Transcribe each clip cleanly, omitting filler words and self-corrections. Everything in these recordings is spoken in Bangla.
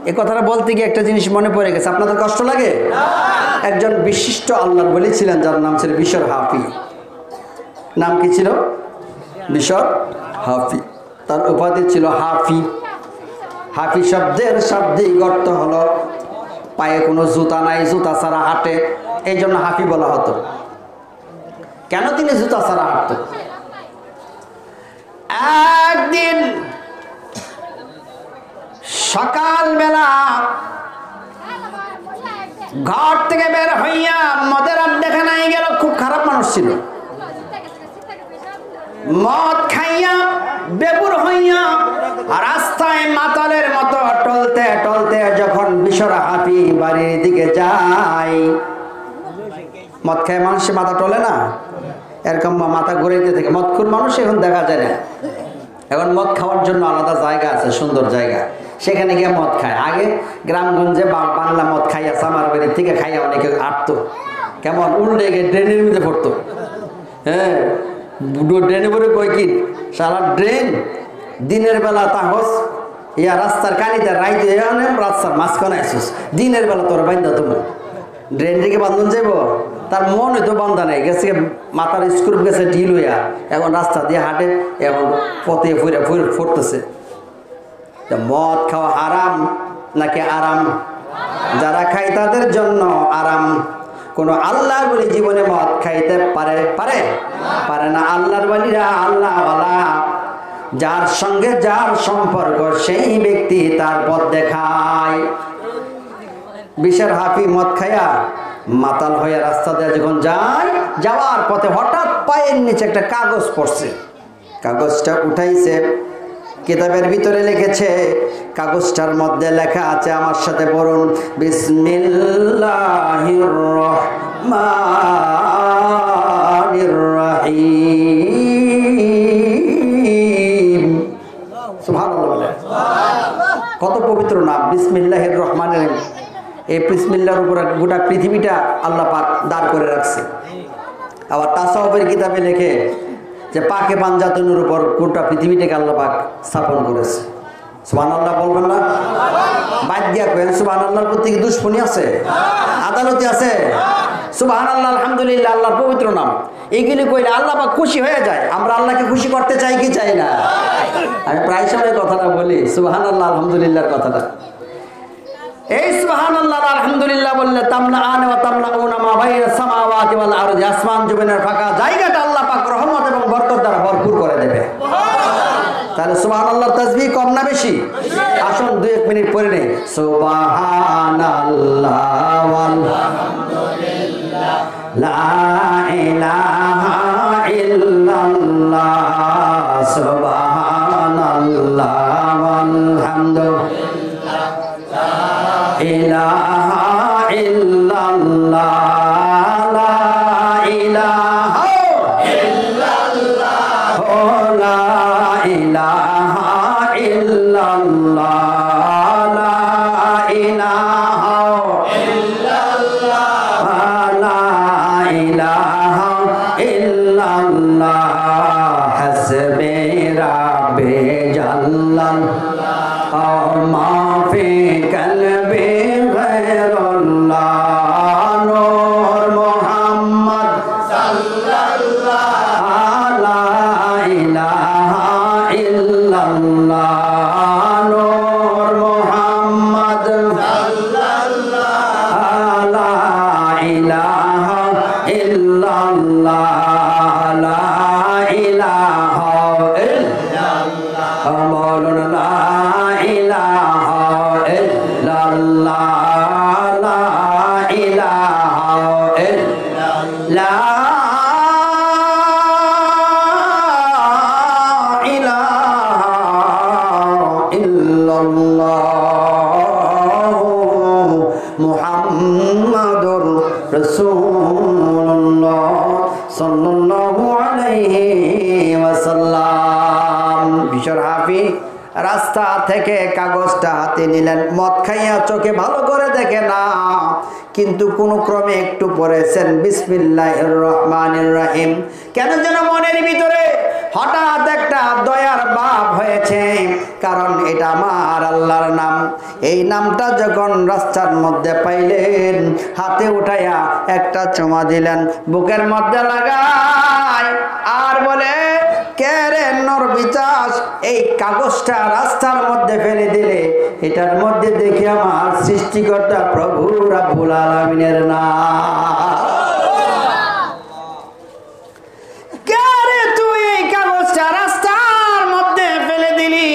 এই কথাটা বলতে গিয়ে একটা জিনিস মনে পড়ে গেছে, আপনাদের কষ্ট লাগে? একজন বিশিষ্ট আল্লাহর ওলি ছিলেন যার নাম ছিল বিশর হাফি। নাম কি ছিল? বিশর হাফি। তার উপাধি ছিল হাফি। হাফি শব্দের শাব্দিক অর্থ হলো পায়ে কোনো জুতা নাই, জুতা ছাড়া হাঁটে, এই জন্য হাফি বলা হতো। কেন তিনি জুতা ছাড়া হাঁটতেন? একদিন সকালবেলা ঘর থেকে বের হইয়া মদের আড্ডাখানায় গেল। খুব খারাপ মানুষ ছিল, মদ খাইয়া বেবুর হইয়া রাস্তায় মাতালের মতো টলতে টলতে যখন বিশর হাফি বাড়ির দিকে যায়, মদ খায় মানুষের মাথা টলে না, এরকম মাথা ঘুরাইতে থাকে। মদখোর মানুষ এখন দেখা যায় না, এখন মদ খাওয়ার জন্য আলাদা জায়গা আছে, সুন্দর জায়গা, সেখানে গিয়ে মদ খায়। আগে গ্রামগঞ্জে বাংলা মদ খাইয়া সামার বাড়ির থেকে খাইয়া অনেকে আটতো, কেমন উল্টে গিয়ে ড্রেনের মধ্যে পড়তো। হ্যাঁ, ড্রেনে পড়ে কই কি সারা ড্রেন দিনের বেলা তাহস ইয়া রাস্তার কানিতে রাইতে রাস্তার মাঝখানে আসিস, দিনের বেলা তোর বান্ধা তোমার ড্রেন থেকে বান্ধন যাইব, তার মন হয়তো বান্ধা নেই, গেছে মাথার স্ক্রুপ গেছে ঢিল হইয়া, এখন রাস্তা দিয়ে হাঁটে, এখন পথে ফুরে ফুটতেছে। মদ খাওয়া আরাম নাকি আরাম? যারা খায় তাদের জন্য আরাম। কোন আল্লাহর ওলি জীবনে মদ খাইতে পারে না। আল্লাহর ওলিরা আল্লাহওয়ালা, যার সঙ্গে যার সম্পর্ক সেই ব্যক্তি তার পথ দেখায়। বিশর হাফি মদ খাইয়া মাতাল হয়ে রাস্তা দিয়ে যখন যায়, যাওয়ার পথে হঠাৎ পায়ের নিচে একটা কাগজ পড়ছে। কাগজটা উঠাইছে, কিতাবের ভিতরে লিখেছে, কাগজটার মধ্যে লেখা আছে, আমার সাথে পড়ুন, বিসমিল্লাহির রহমানির রহিম। সুবহানাল্লাহ, কত পবিত্র নাম বিসমিল্লাহির রহমানির রহিম। এই বিসমিল্লাহর উপর গোটা পৃথিবীটা আল্লাহ পাক দাঁড় করে রাখছে। আবার তাসাউফের কিতাবে লেখে যে পাকে পাঞ্জাতনের উপর গোটা পৃথিবীটাকে আল্লাহ পাক স্থাপন করেছে। সুবহানাল্লাহ বলবেন না? বাদ দিয়া করেন সুবহানাল্লাহর প্রতি কি দুশ্মনী আছে? আদালতে আছে? সুবহানাল্লাহ, আলহামদুলিল্লাহ আল্লাহর পবিত্র নাম, এইগুলি কইলে আল্লাহ পাক খুশি হয়ে যায়। আমরা আল্লাহকে খুশি করতে চাই কি চাই না? আমি প্রায় সময় কথাটা বলি, সুবহানাল্লাহ আলহামদুলিল্লাহর কথাটা। এই সুবহানাল্লাহ আলহামদুলিল্লাহ বললে তামলাআন ওয়া তামলাউনা মা বাইনা সামাওয়াতি ওয়াল আরদি, আসমান জমিনের ফাঁকা জায়গাটা আল্লাহ পাক রহমত এবং বরকত দ্বারা ভরপুর করে দেবে। তাহলে সুবহানাল্লাহর তাসবিহ কম না বেশি? আসুন 2-1 মিনিট পড়ে নেই। সুবহানাল্লাহ ওয়ালহামদুলিল্লাহ লা ইলাহা ইল্লাল্লাহ, সুবহানাল্লাহ ওয়ালহামদুলিল্লাহ লা ইলাহা ইল্লাল্লাহ, লা ইলাহা ইল্লাল্লাহ, লা ইলাহা ইল্লাল্লাহ, লা ইলাহা ইল্লাল্লাহ, লা ইলাহা ইল্লাল্লাহ, হাসবি রাব্বি জাল্লাল্লাহ মা ফি কলবি গায়রুল্লাহ, নূর মুহাম্মদ সাল্লাল্লাহ, লা ইলাহা ইল্লাল্লাহ, নূর মুহাম্মদ সাল্লাল্লাহ, লা ইলাহা ইল্লাল্লাহ, লা ইলাহা ইল্লাল্লাহ, বলুন লা ইলাহা ইল্লাল্লাহ, লা ইলাহা ইল্লাল্লাহ, মুহাম্মাদুর রাসূলুল্লাহ সাল্লাল্লাহু আলাইহি ওয়াসাল্লাম। বিশর হাফি রাস্তা থেকে কাগজটা হাতে নিলেন, মদ খাইয়া চোখে ভালো করে দেখে না, কিন্তু কোন ক্রমে একটু পড়েছেন বিসমিল্লাহির রহমানির রহিম। কেন যেন মনের ভিতরে হঠাৎ একটা দয়ার বাপ হয়েছে, কারণ এটা আমার আল্লাহর নাম। এই নামটা যখন রাস্তার মধ্যে পাইলেন, হাতে উঠাইয়া একটা চুমা দিলেন, বুকের মধ্যে লাগায় আর বলে, কে রে নরবিচাস, এই কাগজটা রাস্তার মধ্যে ফেলে দিলে? এটার মধ্যে দেখি আমার সৃষ্টিকর্তা প্রভু রাব্বুল আলামিনের নাম। কে রে তুই এই কাগজটা রাস্তার মধ্যে ফেলে দিলি?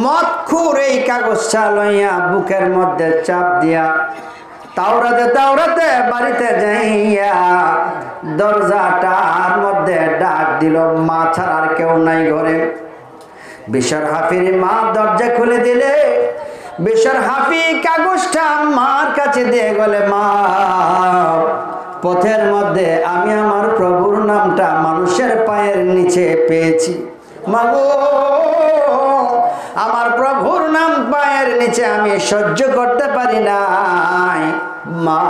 মদখুর এই কাগজটা লইয়া বুকের মধ্যে চাপ দিয়া তাওরাতে বাড়িতে যাইয়া দরজাটার মধ্যে ডাক দিল, মা ছাড়া আর কেউ নাই ঘরে। বিশর হাফির মা দরজা খুলে দিলে, বিশর হাফি কাগজটা মার কাছে দিয়ে গেলে, মা পথের মধ্যে আমি আমার প্রভুর নামটা মানুষের পায়ের নিচে পেয়েছি। মাগো, আমার প্রভুর নাম পায়ের নিচে আমি সহ্য করতে পারি নাই। মা,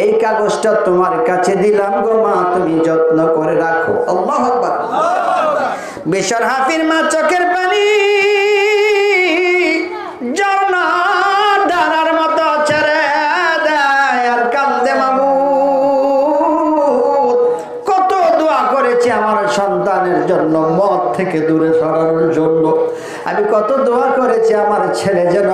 এই কাগজটা তোমার কাছে দিলাম গো মা, তুমি যত্ন করে রাখো। আল্লাহু আকবার। বিশর হাফির মা চোখের পানি ঝর্ণা ধারার মতো ছেড়ে দেয় আর কান্দে, মাগো কত দোয়া করেছি আমার সন্তানের জন্য, মদ থেকে দূরে সরানোর জন্য। আমি কত দোয়া করেছি আমার ছেলে যেন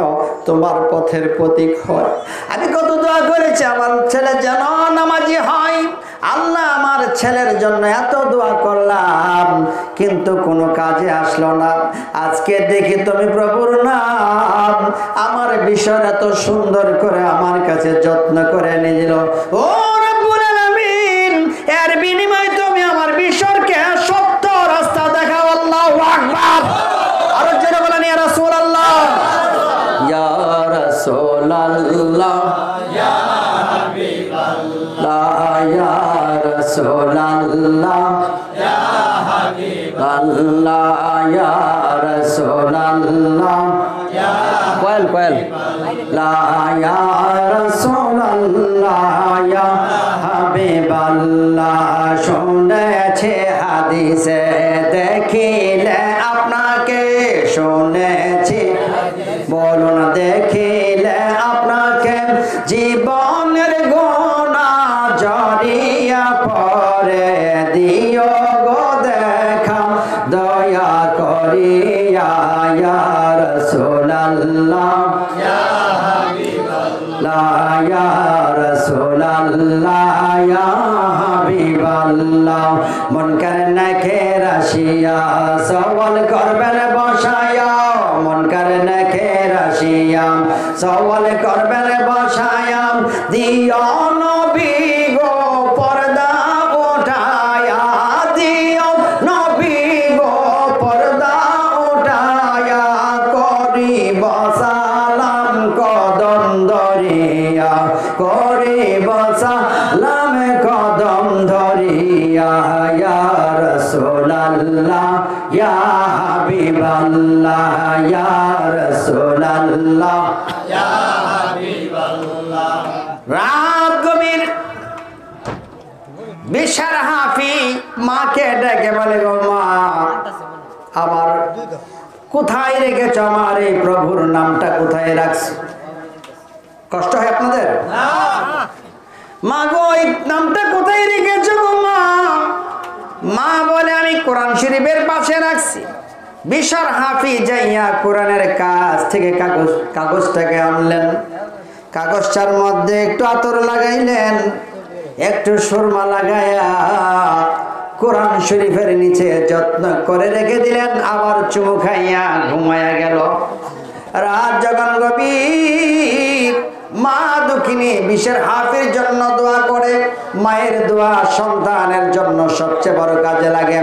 তোমার পথের প্রতীক হয়। আমি কত দোয়া করেছি আমার ছেলে যেন নামাজি হয়। আল্লাহ, আমার ছেলের জন্য এত দোয়া করলাম, কিন্তু কোনো কাজে আসলো না। আজকে দেখি তুমি প্রভুর নাম আমার বিষয় এত সুন্দর করে আমার কাছে যত্ন করে নিয়ে দিল। ও রব্বুল আলামিন, এর বিনিময়ে তুমি আমার বিষয়কে সত্য রাস্তা দেখাও। আল্লাহু আকবার। আরো জোরে বলেন, ইয়া রাসূলুল্লাহ, ইয়া রাসূলুল্লাহ, ইয়া হাবিবাল্লাহ, ইয়া রাসূলুল্লাহ, ইয়া হাবিবাল্লাহ, ইয়া রাসূলুল্লাহ, ইয়া কোয়েল লা ইয়া রাসূলুল্লাহ, ইয়া হাবিবাল্লাহ। শুনেছে হাদিসে দেখিলে আপনাকে, শুনেছি বলুন দেখিলে আপনাকে, জীবনের গোনা জড়িয়া পরে দিও গো দেখা দয়া করিয়া, ইয়া রাসূলুল্লাহ, ইয়া হাবিবাল্লাহ, ইয়া রাসূলুল্লাহ, ইয়া হাবিবাল্লাহ। মুনকার নাকির আসিয়া সওয়াল করবেন বসায়া, মুনকার নাকির আসিয়া সওয়াল করবেন বসায়া, দিও নবী গো পর্দা উঠায়া, দিও নবী গো পর্দা উঠায়া, করিব সালাম কদম ধরিয়া, করিব সালাম কদম ধরিয়া, ইয়া রাসূলুল্লাহ, ইয়া হাবিবাল্লাহ, ইয়া রাসূলুল্লাহ, ইয়া হাবিবাল্লাহ। রাত গভীর, বিশর হাফি মাকে ডেকে বলে, গো মা, আমার কোথায় রেখেছ আমার এই প্রভুর নামটা, কোথায় রাখছো? কষ্ট হয় আপনাদের? মা গো, এই নামটা কোথায় রেখেছ গো মা? মা বলে, আমি কোরআন শরীফের পাশে রাখছি। বিশর হাফি যাইয়া কোরআনের কাছ থেকে কাগজটাকে আনলেন, কাগজটার মধ্যে একটু আতর লাগাইলেন, একটু সুরমা লাগাইয়া কোরআন শরীফের নিচে যত্ন করে রেখে দিলেন, আবার চুমু খাইয়া ঘুমাইয়া গেল। রাত যখন গভীর, মা দুঃখিনী বিশর হাফির জন্য দোয়া করে। মায়ের দোয়া সন্তানের জন্য সবচেয়ে বড় কাজে লাগে,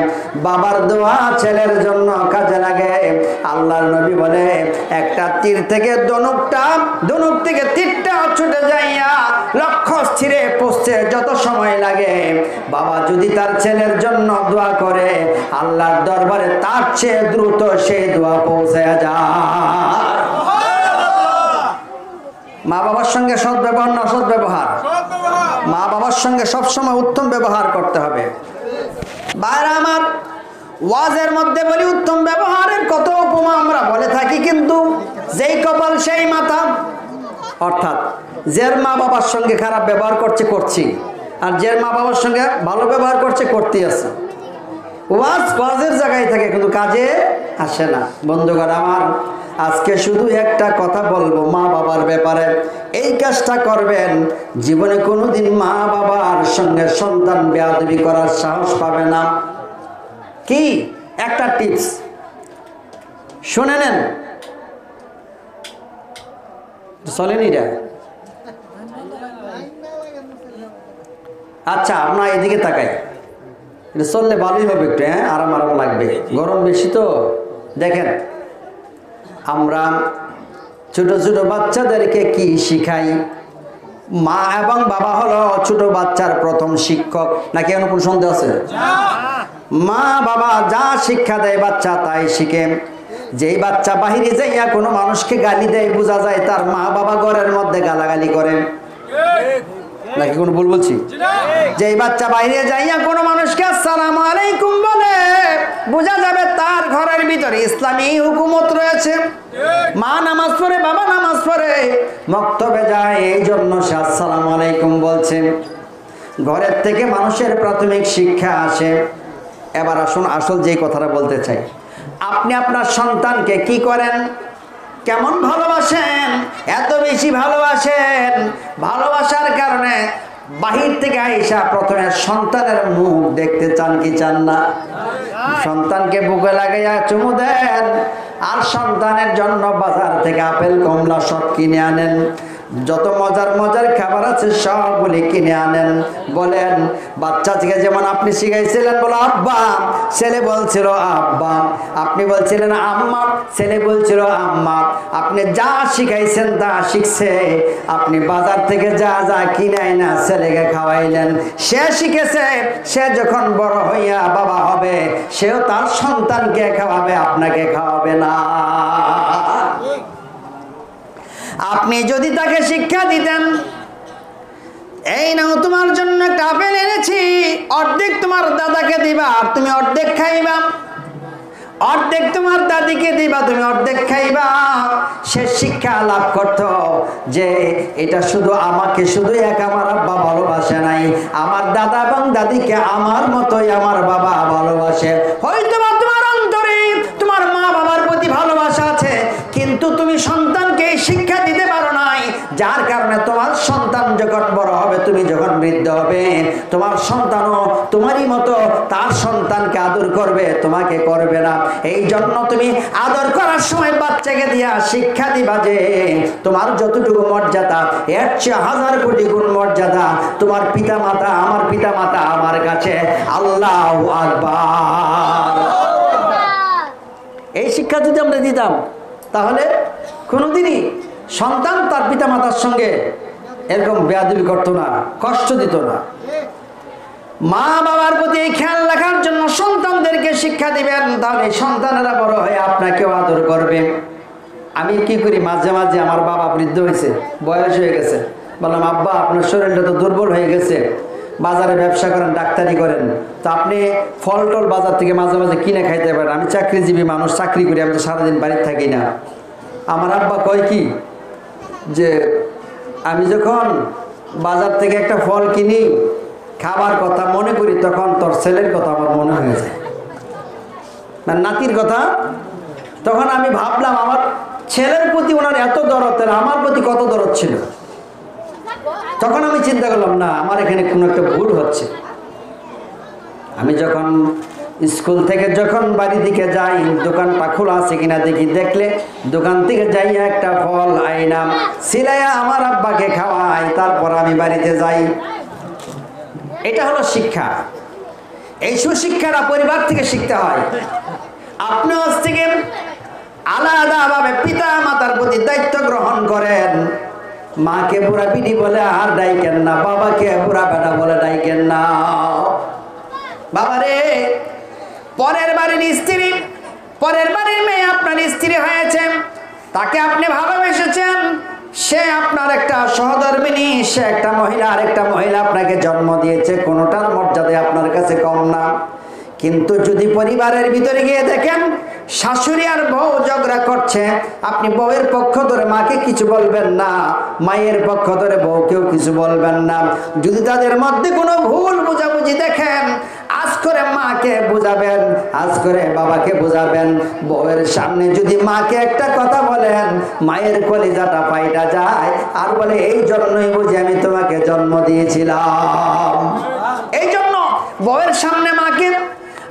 বাবার দোয়া ছেলের জন্য কাজে লাগে। আল্লাহর নবী বলে, একটা তীর থেকে ধনুক থেকে তীরটা ছুটে যাইয়া লক্ষ্য স্থিরে পৌঁছতে যত সময় লাগে, বাবা যদি তার ছেলের জন্য দোয়া করে, আল্লাহর দরবারে তার চেয়ে দ্রুত সেই দোয়া পৌঁছে যায়। মা বাবার সঙ্গে সৎ ব্যবহার না অসৎ ব্যবহার? মা বাবার সঙ্গে সবসময় উত্তম ব্যবহার করতে হবে। ভাইরা আমার, ওয়াজের মধ্যে বলি উত্তম ব্যবহারের কত উপমা আমরা বলে থাকি, কিন্তু যেই কপাল সেই মাথা। অর্থাৎ যার মা বাবার সঙ্গে খারাপ ব্যবহার করছি, আর যার মা বাবার সঙ্গে ভালো ব্যবহার করতে আছে। ওয়াজের জায়গায় থাকে কিন্তু কাজে আসে না। বন্ধুগণ আমার, আজকে শুধু একটা কথা বলবো মা বাবার ব্যাপারে। এই কাজটা করবেন, জীবনে কোনোদিন মা বাবার সঙ্গে সন্তান বেয়াদবি করার সাহস পাবে না। কি একটা টিপস শুনে নেন, চলেনি রে। আচ্ছা, আপনার এদিকে তাকাই, এটা চললে ভালোই হবে একটু, হ্যাঁ, আরাম আরাম লাগবে, গরম বেশি তো। দেখেন, আমরা ছোট ছোট বাচ্চাদেরকে কি শিখাই? মা এবং বাবা হলো ছোট বাচ্চার প্রথম শিক্ষক, নাকি এমন কোন সন্দেহ আছে? মা বাবা যা শিক্ষা দেয় বাচ্চা তাই শিখে। যেই বাচ্চা বাহিরে যাইয়া কোনো মানুষকে গালি দেয়, বোঝা যায় তার মা বাবা ঘরের মধ্যে গালাগালি করেন, নাকি কোনো ভুল বলছি? যেই বাচ্চা বাইরে যাইয়া কোনো মানুষকে আসসালামু আলাইকুম বলে, বোঝা যাবে তার ঘরের ভিতরে ইসলামী হুকুমত রয়েছে। মা নামাজ পড়ে, বাবা নামাজ পড়ে, মক্তবে যায়, এই জন্য সে আসসালামু আলাইকুম বলছে। ঘরের থেকে মানুষের প্রাথমিক শিক্ষা আসে। এবার আসুন আসল যে কথাটা বলতে চাই, আপনি আপনার সন্তানকে কি করেন, কেমন ভালোবাসেন? এত বেশি ভালোবাসেন, ভালোবাসার কারণে বাহির থেকে আইসা প্রথমে সন্তানের মুখ দেখতে চান কি চান না? সন্তানকে বুকে লাগাইয়া চুমু দেন, আর সন্তানের জন্য বাজার থেকে আপেল কমলা সব কিনে আনেন, যত মজার মজার খাবার আছে সবগুলি কিনে আনেন। বলেন, বাচ্চা থেকে যেমন আপনি শিখাইছিলেন, বলো আব্বা, ছেলে বলছিল আব্বা, আপনি বলছিলেন আম্মা, ছেলে বলছিল আম্মা। আপনি যা শিখাইছেন তা শিখছে। আপনি বাজার থেকে যা যা কিনে না ছেলেকে খাওয়াইলেন, সে শিখেছে। সে যখন বড় হইয়া বাবা হবে, সেও তার সন্তানকে খাওয়াবে, আপনাকে খাওয়াবে না। আপনি যদি তাকে শিক্ষা দিতেন, এই নাও তোমার জন্য একটা আপেল এনেছি, অর্ধেক তোমার দাদাকে দিবা আর তুমি অর্ধেক খাইবা, অর্ধেক তোমার দাদিকে দিবা, তুমি অর্ধেক খাইবা। সে শিক্ষা লাভ করত যে এটা শুধু আমাকে শুধু এক আমার আব্বা ভালোবাসে নাই, আমার দাদা এবং দাদিকে আমার মতোই আমার বাবা ভালোবাসে। হয়তো বা তোমার অন্তরে তোমার মা বাবার প্রতি ভালোবাসা আছে, কিন্তু তুমি সন্তানকে শিক্ষা দিতে পারো নাই, যার কারণে তোমার সন্তান যখন বড় হবে, তুমি যখন বৃদ্ধ হবে, তোমার সন্তানও তোমারই মতো তার সন্তানকে আদর করবে, তোমাকে করবে না। এই জন্য তুমি আদর করার সময় বাচ্চাকে দিয়া শিক্ষা দিবা যে তোমার যতটুকু মর্যাদা, এর চেয়ে 1000 কোটি গুণ মর্যাদা তোমার পিতা মাতা, আমার পিতা মাতা আমার কাছে। আল্লাহু আকবার। এই শিক্ষা যদি আমরা দিতাম, তাহলে কোনোদিনই সন্তান তার পিতা মাতার সঙ্গে এরকম বেয়াদবি করতো না, কষ্ট দিত না। মা বাবার প্রতি এই খেয়াল রাখার জন্য সন্তানদেরকে শিক্ষা দিবেন, তাহলে সন্তানেরা বড় হয়ে আপনাকেও আদর করবে। আমি কি করি, মাঝে মাঝে আমার বাবা বৃদ্ধ হয়েছে, বয়স হয়ে গেছে, বললাম আব্বা আপনার শরীরটা তো দুর্বল হয়ে গেছে, বাজারে ব্যবসা করেন, ডাক্তারি করেন, তো আপনি ফল টল বাজার থেকে মাঝে মাঝে কিনে খাইতে পারেন। আমি চাকরিজীবী মানুষ, চাকরি করি, আমি তো সারাদিন বাড়িতে থাকি না। আমার আব্বা কয় কি, যে আমি যখন বাজার থেকে একটা ফল কিনি, খাবার কথা মনে করি, তখন তোর ছেলের কথা আমার মনে হয়ে যায়, না নাতির কথা। তখন আমি ভাবলাম আমার ছেলের প্রতি ওনার এত দরদ, আমার প্রতি কত দরদ ছিল। তখন আমি চিন্তা করলাম, না আমার এখানে কোনো একটা ভুল হচ্ছে। আমি যখন স্কুল থেকে যখন বাড়ি দিকে যাই, দোকানটা খোলা আছে কিনা দেখি, দেখলে দোকান থেকে যাইয়া একটা ফল আইনাম, সিলাইয়া আমার আব্বাকে খাওয়াই, তারপর আমি বাড়িতে যাই। এটা হলো শিক্ষা। এই সুশিক্ষাটা পরিবার থেকে শিখতে হয়। আপনি আজ থেকে আলাদাভাবে পিতা মাতার প্রতি দায়িত্ব গ্রহণ করেন। মাকে বুড়া বিডি বলে আর ডাইকেন না, বাবাকে বুড়া বেটা বলে ডাইকেন না। বাবারে, পরের বাড়ির স্ত্রী, পরের বাড়ির মেয়ে আপনার স্ত্রী হয়েছে, তাকে আপনি ভালোবেসেছেন, সে আপনার একটা সহধর্মিণী, সে একটা মহিলা, আরেকটা মহিলা আপনাকে জন্ম দিয়েছে, কোনোটার মর্যাদা আপনার কাছে কম না। কিন্তু যদি পরিবারের ভিতরে গিয়ে দেখেন শাশুড়ি আর বউ ঝগড়া করছে, আপনি বউয়ের পক্ষ ধরে মাকে কিছু বলবেন না, মায়ের পক্ষ ধরে বউকেও কিছু বলবেন না। যদি তাদের মধ্যে কোনো ভুল বোঝাবুঝি দেখেন, আজ করে মাকে বুঝাবেন, আজ করে বাবাকে বুঝাবেন। বউয়ের সামনে যদি মাকে একটা কথা বলেন, মায়ের কলিজাটা ফাইটা যায় আর বলে এই জন্যই বুঝি আমি তোমাকে জন্ম দিয়েছিলাম। এই জন্য বউয়ের সামনে মাকে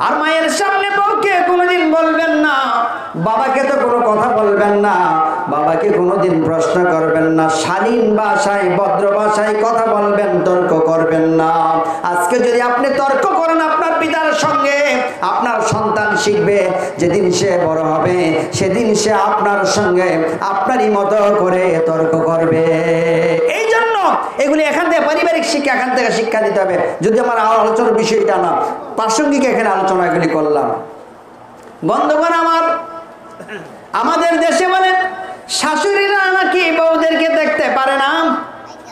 আর মায়ের সামনে বউকে কোনোদিন বলবেন না। বাবাকে তো কোনো কথা বলবেন না, বাবাকে কোনোদিন প্রশ্ন করবেন না। শালীন ভাষায়, ভদ্র ভাষায় কথা বলবেন, তর্ক করবেন না। আজকে যদি আপনি তর্ক করেন আপনার পিতার সঙ্গে, আপনার সন্তান শিখবে, যেদিন সে বড় হবে সেদিন সে আপনার সঙ্গে আপনারই মতো করে তর্ক করবে। এই জন্য এগুলি এখান থেকে পারিবারিক শিক্ষা, এখান থেকে শিক্ষা দিতে হবে। যদি আমার আলোচনার বিষয়টা না, প্রাসঙ্গিক এখানে আলোচনাগুলি করলাম। বন্ধুগণ আমার, আমাদের দেশে বলেন শাশুড়িরা নাকি বউদেরকে দেখতে পারে না।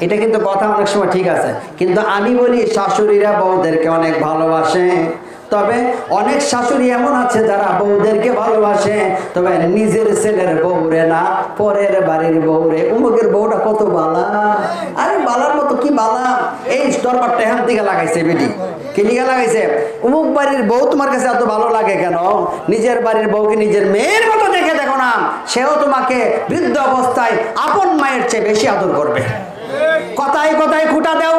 এটা কিন্তু কথা অনেক সময় ঠিক আছে, কিন্তু আমি বলি শাশুড়িরা বউদেরকে অনেক ভালোবাসে। তবে অনেক শাশুড়ি এমন আছে যারা বউদেরকে ভালোবাসে, তবে নিজের ছেলের বউরে না, পরের বাড়ির বউরে। উমুকের বউটা কত বালা, আরে বালার মতো কি বালা, এই দরবারটা এখান থেকে লাগাইছে বেটি, কি লিগা লাগাইছে? উমুক বাড়ির বউ তোমার কাছে এত ভালো লাগে কেন? নিজের বাড়ির বউকে নিজের মেয়ের মতো দেখে দেখো না, সেও তোমাকে বৃদ্ধ অবস্থায় আপন মায়ের চেয়ে বেশি আদর করবে। কথায় কথায় খুঁটা দাও,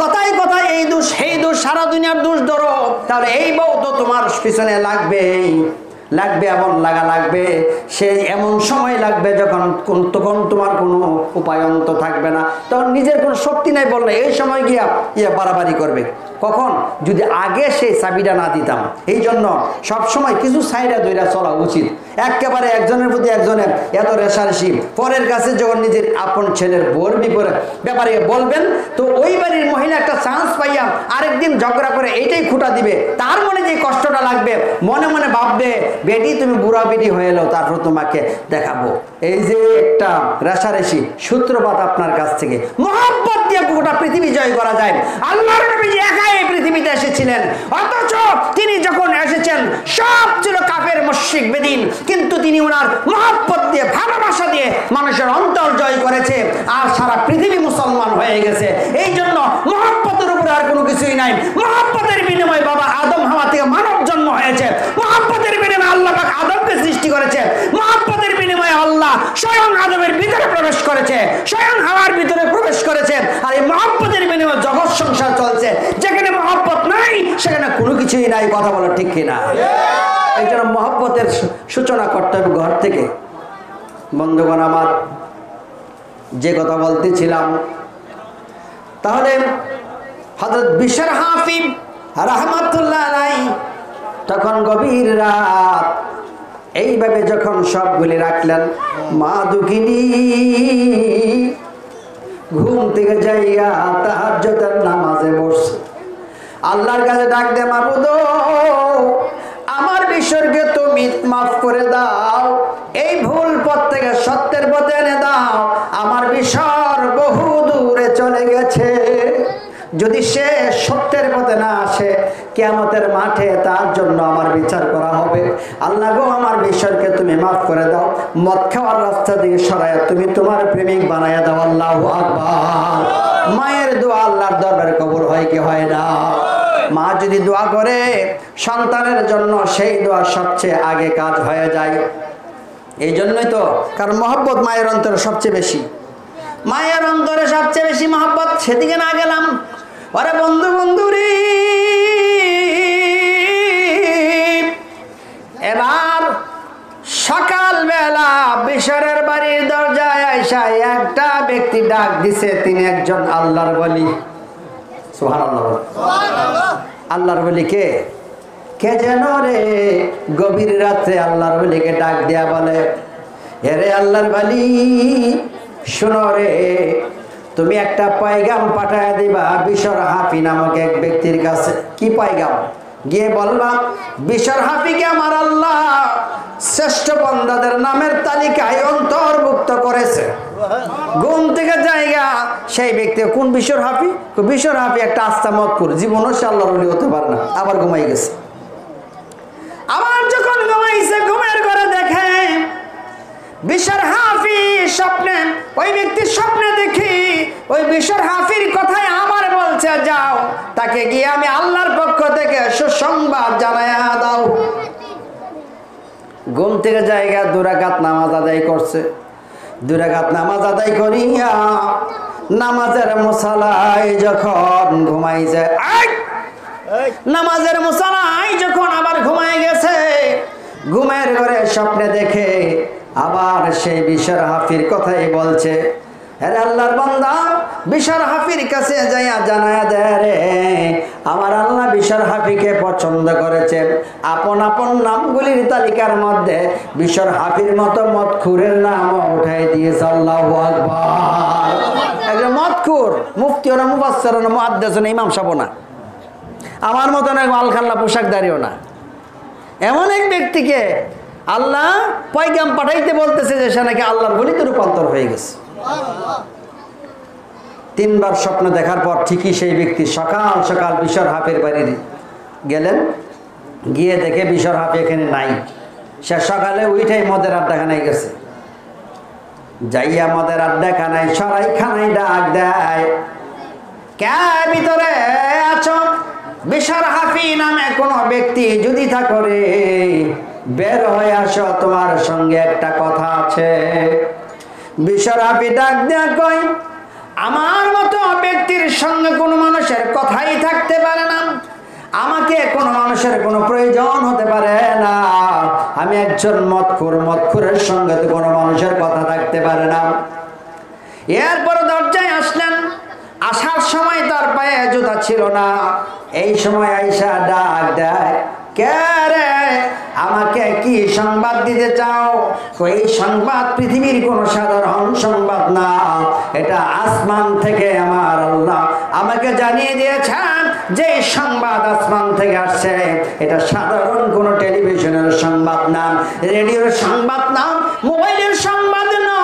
কথায় কথায় এই দোষ সেই দোষ, সারা দুনিয়ার দোষ ধরো, তাহলে এই বউ তো তোমার পিছনে লাগবেই, লাগবে, এমন লাগা লাগবে। সেই এমন সময় লাগবে যখন তখন তোমার কোনো উপায়ন্ত থাকবে না, তখন নিজের কোনো শক্তি নাই বললে এই সময় গিয়া বাড়াবাড়ি করবে। কখন? যদি আগে সেই চাবিটা না দিতাম। এই জন্য সবসময় কিছু সাইডা ধইরা চলা উচিত। একেবারে একজনের প্রতি একজনের এত রেশারেশি, পরের কাছে যখন নিজের আপন ছেলের বউর ব্যাপারে বলবেন, তো ওই বাড়ির মহিলা একটা চান্স পাইয়া আরেকদিন ঝগড়া করে এইটাই খুঁটা দিবে, তার মনে যে কষ্টটা লাগবে, মনে মনে ভাববে বেটি তুমি বুড়া বেটি হয়ে এলো, তারপর তোমাকে দেখাবো। এই যে একটা রেশারেশি সূত্রপাত আপনার কাছ থেকে। মহব্বত দিয়ে গোটা পৃথিবী জয় করা যায়। আল্লাহর নবী যে একাই এই পৃথিবীতে এসেছিলেন, অথচ তিনি যখন এসেছেন সব ছিল কাফের মুশরিক বেদিন, কিন্তু তিনি ওনার মহব্বত দিয়ে, ভালোবাসা দিয়ে মানুষের অন্তর জয় করেছে, আর সারা পৃথিবী মুসলমান হয়ে গেছে। এই জন্য মহব্বতের উপরে আর কোনো কিছুই নাই। মহব্বতের বিনিময়ে বাবা আদম হাওয়া থেকে মানব জন্ম হয়েছে। মহব্বতের বিনিময়ে আল্লাহ পাক আদমকে সৃষ্টি করেছে। মহব্বতের বিনিময়ে আল্লাহ স্বয়ং আদমের ভিতরে প্রবেশ করেছে, স্বয়ং হাওয়ার ভিতরে প্রবেশ করেছে। আর এই মহব্বতের বিনিময়ে জগৎ সংসার চলছে। যেখানে মহব্বত নাই সেখানে কোনো কিছুই নাই। কথা বলো ঠিক কিনা? এই জন্য মহব্বতের সূচনা করতে হবে ঘর থেকে। বন্ধুগণ আমার, যে কথা বলতেছিলাম, তাহলে হযরত বিশর হাফিজ রাহমাতুল্লাহ আলাইহি তখন গভীর রাত এইভাবে যখন সবগুলি রাখলেন, মা দুঃখিনী ঘুম থেকে যাইয়া তাহাজ্জুদের নামাজে বসছে। আল্লাহর কাছে ডাক দে, মাবুদ আমার বিশরকে তুমি মাফ করে দাও, এই ভুল পথ থেকে সত্যের পথে এনে দাও। আমার বিশর বহু দূরে চলে গেছে, যদি সে সত্যের পথে না আসে কিয়ামতের মাঠে তার জন্য আমার বিচার করা হবে। আল্লাহ গো আমার বিশরকে তুমি মাফ করে দাও, মদ খাওয়ার রাস্তা থেকে সরাইয়া তুমি তোমার প্রেমিক বানাইয়া দাও। আল্লাহু আকবার। মায়ের দোয়া আল্লাহর দরবারে কবুল হয় কি হয় না? মা যদি দোয়া করে সন্তানের জন্য, সেই দোয়া সবচেয়ে আগে কাজ হয়ে যায়। এই জন্যই তো, কারণ মহব্বত মায়ের অন্তরে সবচেয়ে বেশি, মায়ের অন্তরে সবচেয়ে বেশি মহব্বত। সেদিকে না গেলাম, ওরে বন্ধু বন্ধু রে, এবার সকালবেলা বিশরের বাড়ির দরজায় আইসা একটা ব্যক্তি ডাক দিছে, তিনি একজন আল্লাহর ওলি। সুবহানাল্লাহ। আল্লাহর ওলি কে? কে যেন রে গভীর রাত্রে আল্লাহর ওলিকে ডাক দেয়া বলে, এরে আল্লাহর ওলি শোনো রে, তুমি একটা পয়গাম পাঠায় দিবা বিশর হাফি নামক এক ব্যক্তির কাছে। কি পয়গাম? গিয়ে বলবা বিশর হাফিকে আমার আল্লাহ শ্রেষ্ঠ বান্দাদের নামের তালিকায় অন্তর্ভুক্ত করেছে। ঘুম থেকে জায়গা সেই ব্যক্তি, কোন বিশর হাফি? বিশর হাফি একটা আস্তা মতকুর, জীবনও সে আল্লাহর ওলি হতে পারে না, আবার ঘুমাই গেছে। বিশর হাফি স্বপ্নে, ওই ব্যক্তির স্বপ্নে দেখি ওই বিশর হাফির কথাই আমার বলছে, যাও তাকে গিয়ে আমি আল্লাহর পক্ষ থেকে সুসংবাদ জানায়া দাও। ঘুম থেকে জায়গা 2 রাকাত নামাজ আদায় করছে। 2 রাকাত নামাজ আদায় করিয়া নামাজের মুসালায় যখন ঘুমাইছে, নামাজের মুসালায় যখন আবার ঘুমাই গেছে, ঘুমের ঘরে স্বপ্নে দেখে আবার সেই বিশর হাফির কথাই বলছে। আরে আল্লাহর বান্দা, বিশর হাফির কাছে যাইয়া জানায়া দেয়, রে আমার আল্লাহ বিশর হাফিকে পছন্দ করেছে। আপন আপন নামগুলির তালিকার মধ্যে বিশর হাফির মতো মদখুরের নাম উঠাই দিয়েছে। আল্লাহু আকবার। একজন মদখুর, মুফতি না, মুফাসসির না, মুহাদ্দিস না, ইমাম সাহেব না, আমার মতন এক আলখাল্লা পোশাকদারিও না, এমন এক ব্যক্তিকে আল্লাহ পয়গাম পাঠাইতে বলতেছে যে সে নাকি আল্লাহর বলিতে রূপান্তর হয়ে গেছে। 3 বার স্বপ্ন দেখার পর ঠিকই সেই ব্যক্তি সকাল সকাল বিশর হাফির বাড়ি গেলেন। গিয়ে দেখে বিশর হাফি এখানে নাই। সে সকালে উঠেই মদের আড্ডাখানায় গেছে। যাইয়া মদের আড্ডাখানায় সরাইখানায় ডাক দেয়, কে ভিতরে আছো? বিশর হাফি নামে কোন ব্যক্তি যদি থাকো রে, বের হয়ে আসো, তোমার সঙ্গে একটা কথা আছে। বিশর হাফি ডাক দেয়া কই, আমার মতো ব্যক্তির সঙ্গে কোনো মানুষের কথাই থাকতে পারে না, আমাকে কোনো মানুষের কোনো প্রয়োজন হতে পারে না। আমি একজন মদখুর, মদখুরের সঙ্গে তো কোনো মানুষের কথা থাকতে পারে না। এরপর দরজায় আসলেন। আসার সময় তার পায়ে জুতা ছিল না। এই সময় আয়েশা ডাক দেয়, কে রে, আমাকে কি সংবাদ দিতে চাও? এই সংবাদ পৃথিবীর কোনো সাধারণ সংবাদ না, এটা আসমান থেকে আমার আল্লাহ আমাকে জানিয়ে দিয়েছেন যে সংবাদ আসমান থেকে আসছে। এটা সাধারণ কোনো টেলিভিশনের সংবাদ না, রেডিওর সংবাদ না, মোবাইলের সংবাদ না,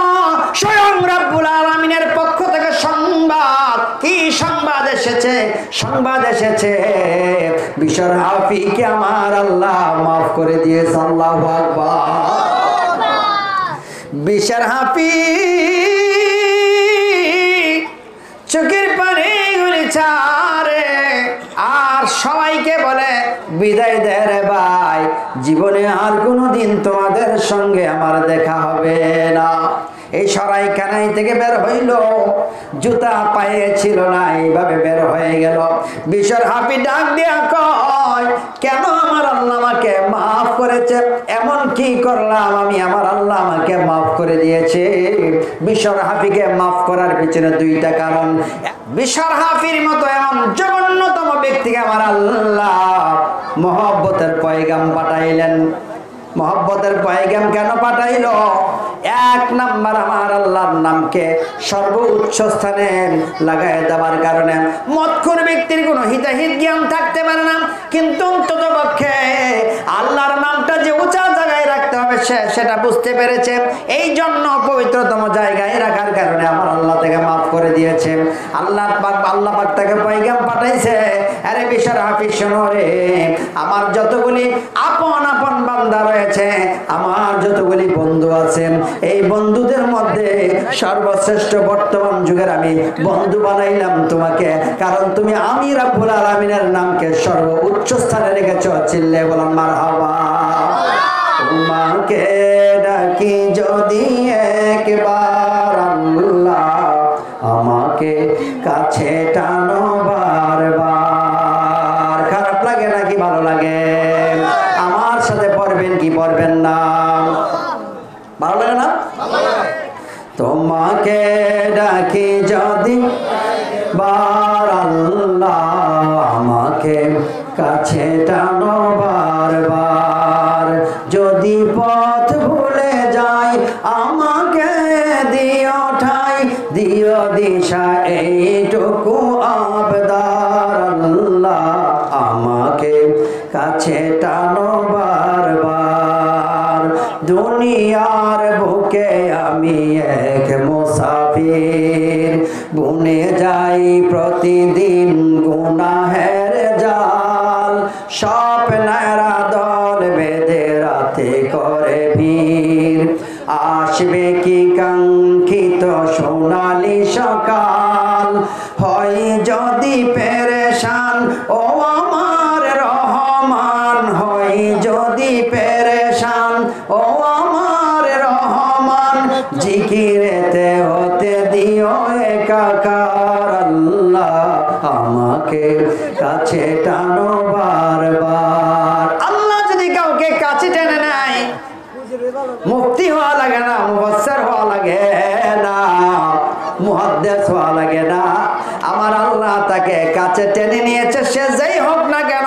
স্বয়ং রব্বুল আলামিনের পক্ষ থেকে সংবাদ। কি সংবাদ এসেছে? সংবাদ এসেছে বিশর হাফিকে আমার আল্লাহ মাফ করে দিয়েছে। আল্লাহু আকবার। বিশর হাফি চোখের পানি গুলি ছাড়ে আর সবাইকে বলে, বিদায় দে রে ভাই, জীবনে আর কোনোদিন তোমাদের সঙ্গে আমার দেখা হবে না। এই সরাইখানাই থেকে বের হইল, জুতা পায়ে ছিল না, এইভাবে বের হয়ে গেল। বিশর হাফি ডাক দিয়া কয়, কেন আমার আল্লাহ আমাকে মাফ করেছে? এমন কি করলাম আমি আমার আল্লাহ আমাকে মাফ করে দিয়েছে? বিশর হাফিকে মাফ করার পিছনে 2টা কারণ। বিশর হাফির মতো এমন জঘন্যতম ব্যক্তিকে আমার আল্লাহ মহব্বতের পয়গাম পাঠাইলেন। মহব্বতের পয়গাম কেন পাঠাইল? 1 নাম্বার, আমার আল্লাহর নামকে সর্বোচ্চ স্থানে লাগাই দেওয়ার কারণে। মদখুর ব্যক্তির কোনো হিতাহিত জ্ঞান থাকতে পারে না, কিন্তু অন্ততপক্ষে আল্লাহর নামটা যে উঁচা জায়গায় রাখতে হবে সেটা বুঝতে পেরেছে। এই জন্য পবিত্রতম জায়গায় রাখার কারণে আমার আল্লাহ থেকে মাফ করে দিয়েছে। আল্লাহ পাক তাকে পয়গাম পাঠাইছে, আরে বিশর হাফি শোনো রে, আমার যতগুলি আপন আপন বান্দা রয়েছে, আমার যতগুলি বন্ধু আছে, এই বন্ধুদের মধ্যে সর্বশ্রেষ্ঠ বর্তমান যুগের আমি বন্ধু বানাইলাম তোমাকে, কারণ তুমি আমি রব্বুল আলামিনের নামকে সর্বোচ্চ স্থানে রেখেছো। চিল্লে বলুন মারহাবা। তোমাকে ডাকি যদি একবার আল্লাহ, আমাকে কাছে টানো বারবার। খারাপ লাগে নাকি ভালো লাগে? আমার সাথে পড়বেন কি পড়বেন না? ভালো লাগে না? তোমাকে ডাকি যদি বার আল্লাহ, আমাকে কাছে টানো বারবার। যদি পথ ভুলে যাই আমাকে দিও ঠাই, দিও দিশা এইটুকু আবদার আল্লাহ, আমাকে কাছে টানো বারবার। দুনিয়ার বুকে আমি এক মুসাফির, বুনে যাই প্রতিদিন গুনাহের জাল। স্বপ্নেরা দল বেঁধে রাতে করে ভিড়, আসবে সোনালি সকাল, হয় যদি পেরেশান ও আমার রহমান, হয় যদি পেরেশান ও আমার রহমান, জিকিরেতে হতে দিও একাকার। আল্লাহ আমাকে কাছে টানো বারবার। আল্লাহ যদি কাউকে কাছে টেনে নেয়, মুফতি হওয়া লাগে না, মুফাসসির হওয়া লাগে না, মুহাদ্দিস হওয়া লাগে না। আমার আল্লাহ তাকে কাছে টেনে নিয়েছে, সে যেই হোক না কেন।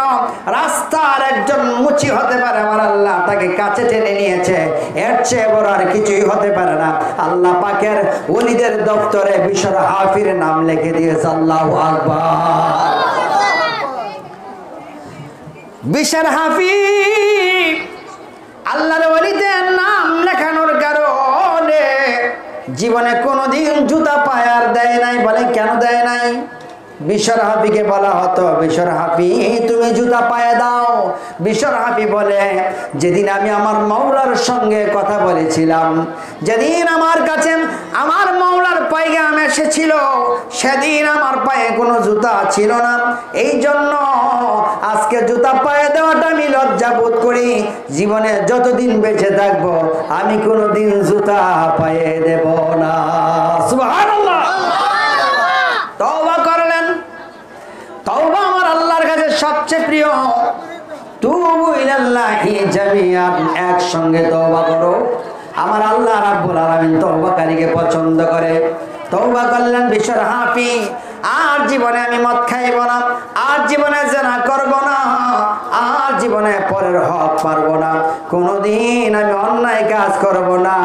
রাস্তার একজন মুচি হতে পারে, আমার আল্লাহ তাকে কাছে টেনে নিয়েছে, এর চেয়ে বড় আর কিছুই হতে পারে না। আল্লাহ পাকের ওলিদের দপ্তরে বিশর হাফির নাম লিখে দিয়েছে। আল্লাহু আকবার। বিশর হাফি আল্লাহর ওলিদের নাম লেখানোর কারণে জীবনে কোনোদিন জুতা পায়ার দেয় নাই। বলে কেন দেয় নাই? বিশর হাফিকে বলা হতো, বিশর হাফি তুমি জুতা পায়ে দাও। বিশর হাফি বলে, যেদিন আমি আমার মাওলার সঙ্গে কথা বলেছিলাম, যেদিন আমার কাছে আমার মাওলার পায়গাম এসেছিল, সেদিন আমার পায়ে কোনো জুতা ছিল না। এই জন্য আজকে জুতা পায়ে দেওয়াটা আমি লজ্জা বোধ করি। জীবনে যতদিন বেঁচে থাকবো আমি কোনোদিন জুতা পায়ে দেব না। সুবহানাল্লাহ। তওবা করলেন। তওবা আমার আল্লাহর কাছে সবচেয়ে প্রিয়। তুবু ইলাল্লাহি জামিআন, একসঙ্গে তওবা করো। আমার আল্লাহ রাব্বুল আলামিন তওবাকারীকে পছন্দ করে। তওবা করলেন বিশর হাফি, আর জীবনে আমি মদ খাইব না, আর জীবনে জেনা করব না, আর জীবনে পরের হক মারব না, কোনোদিন আমি অন্যায় কাজ করব না।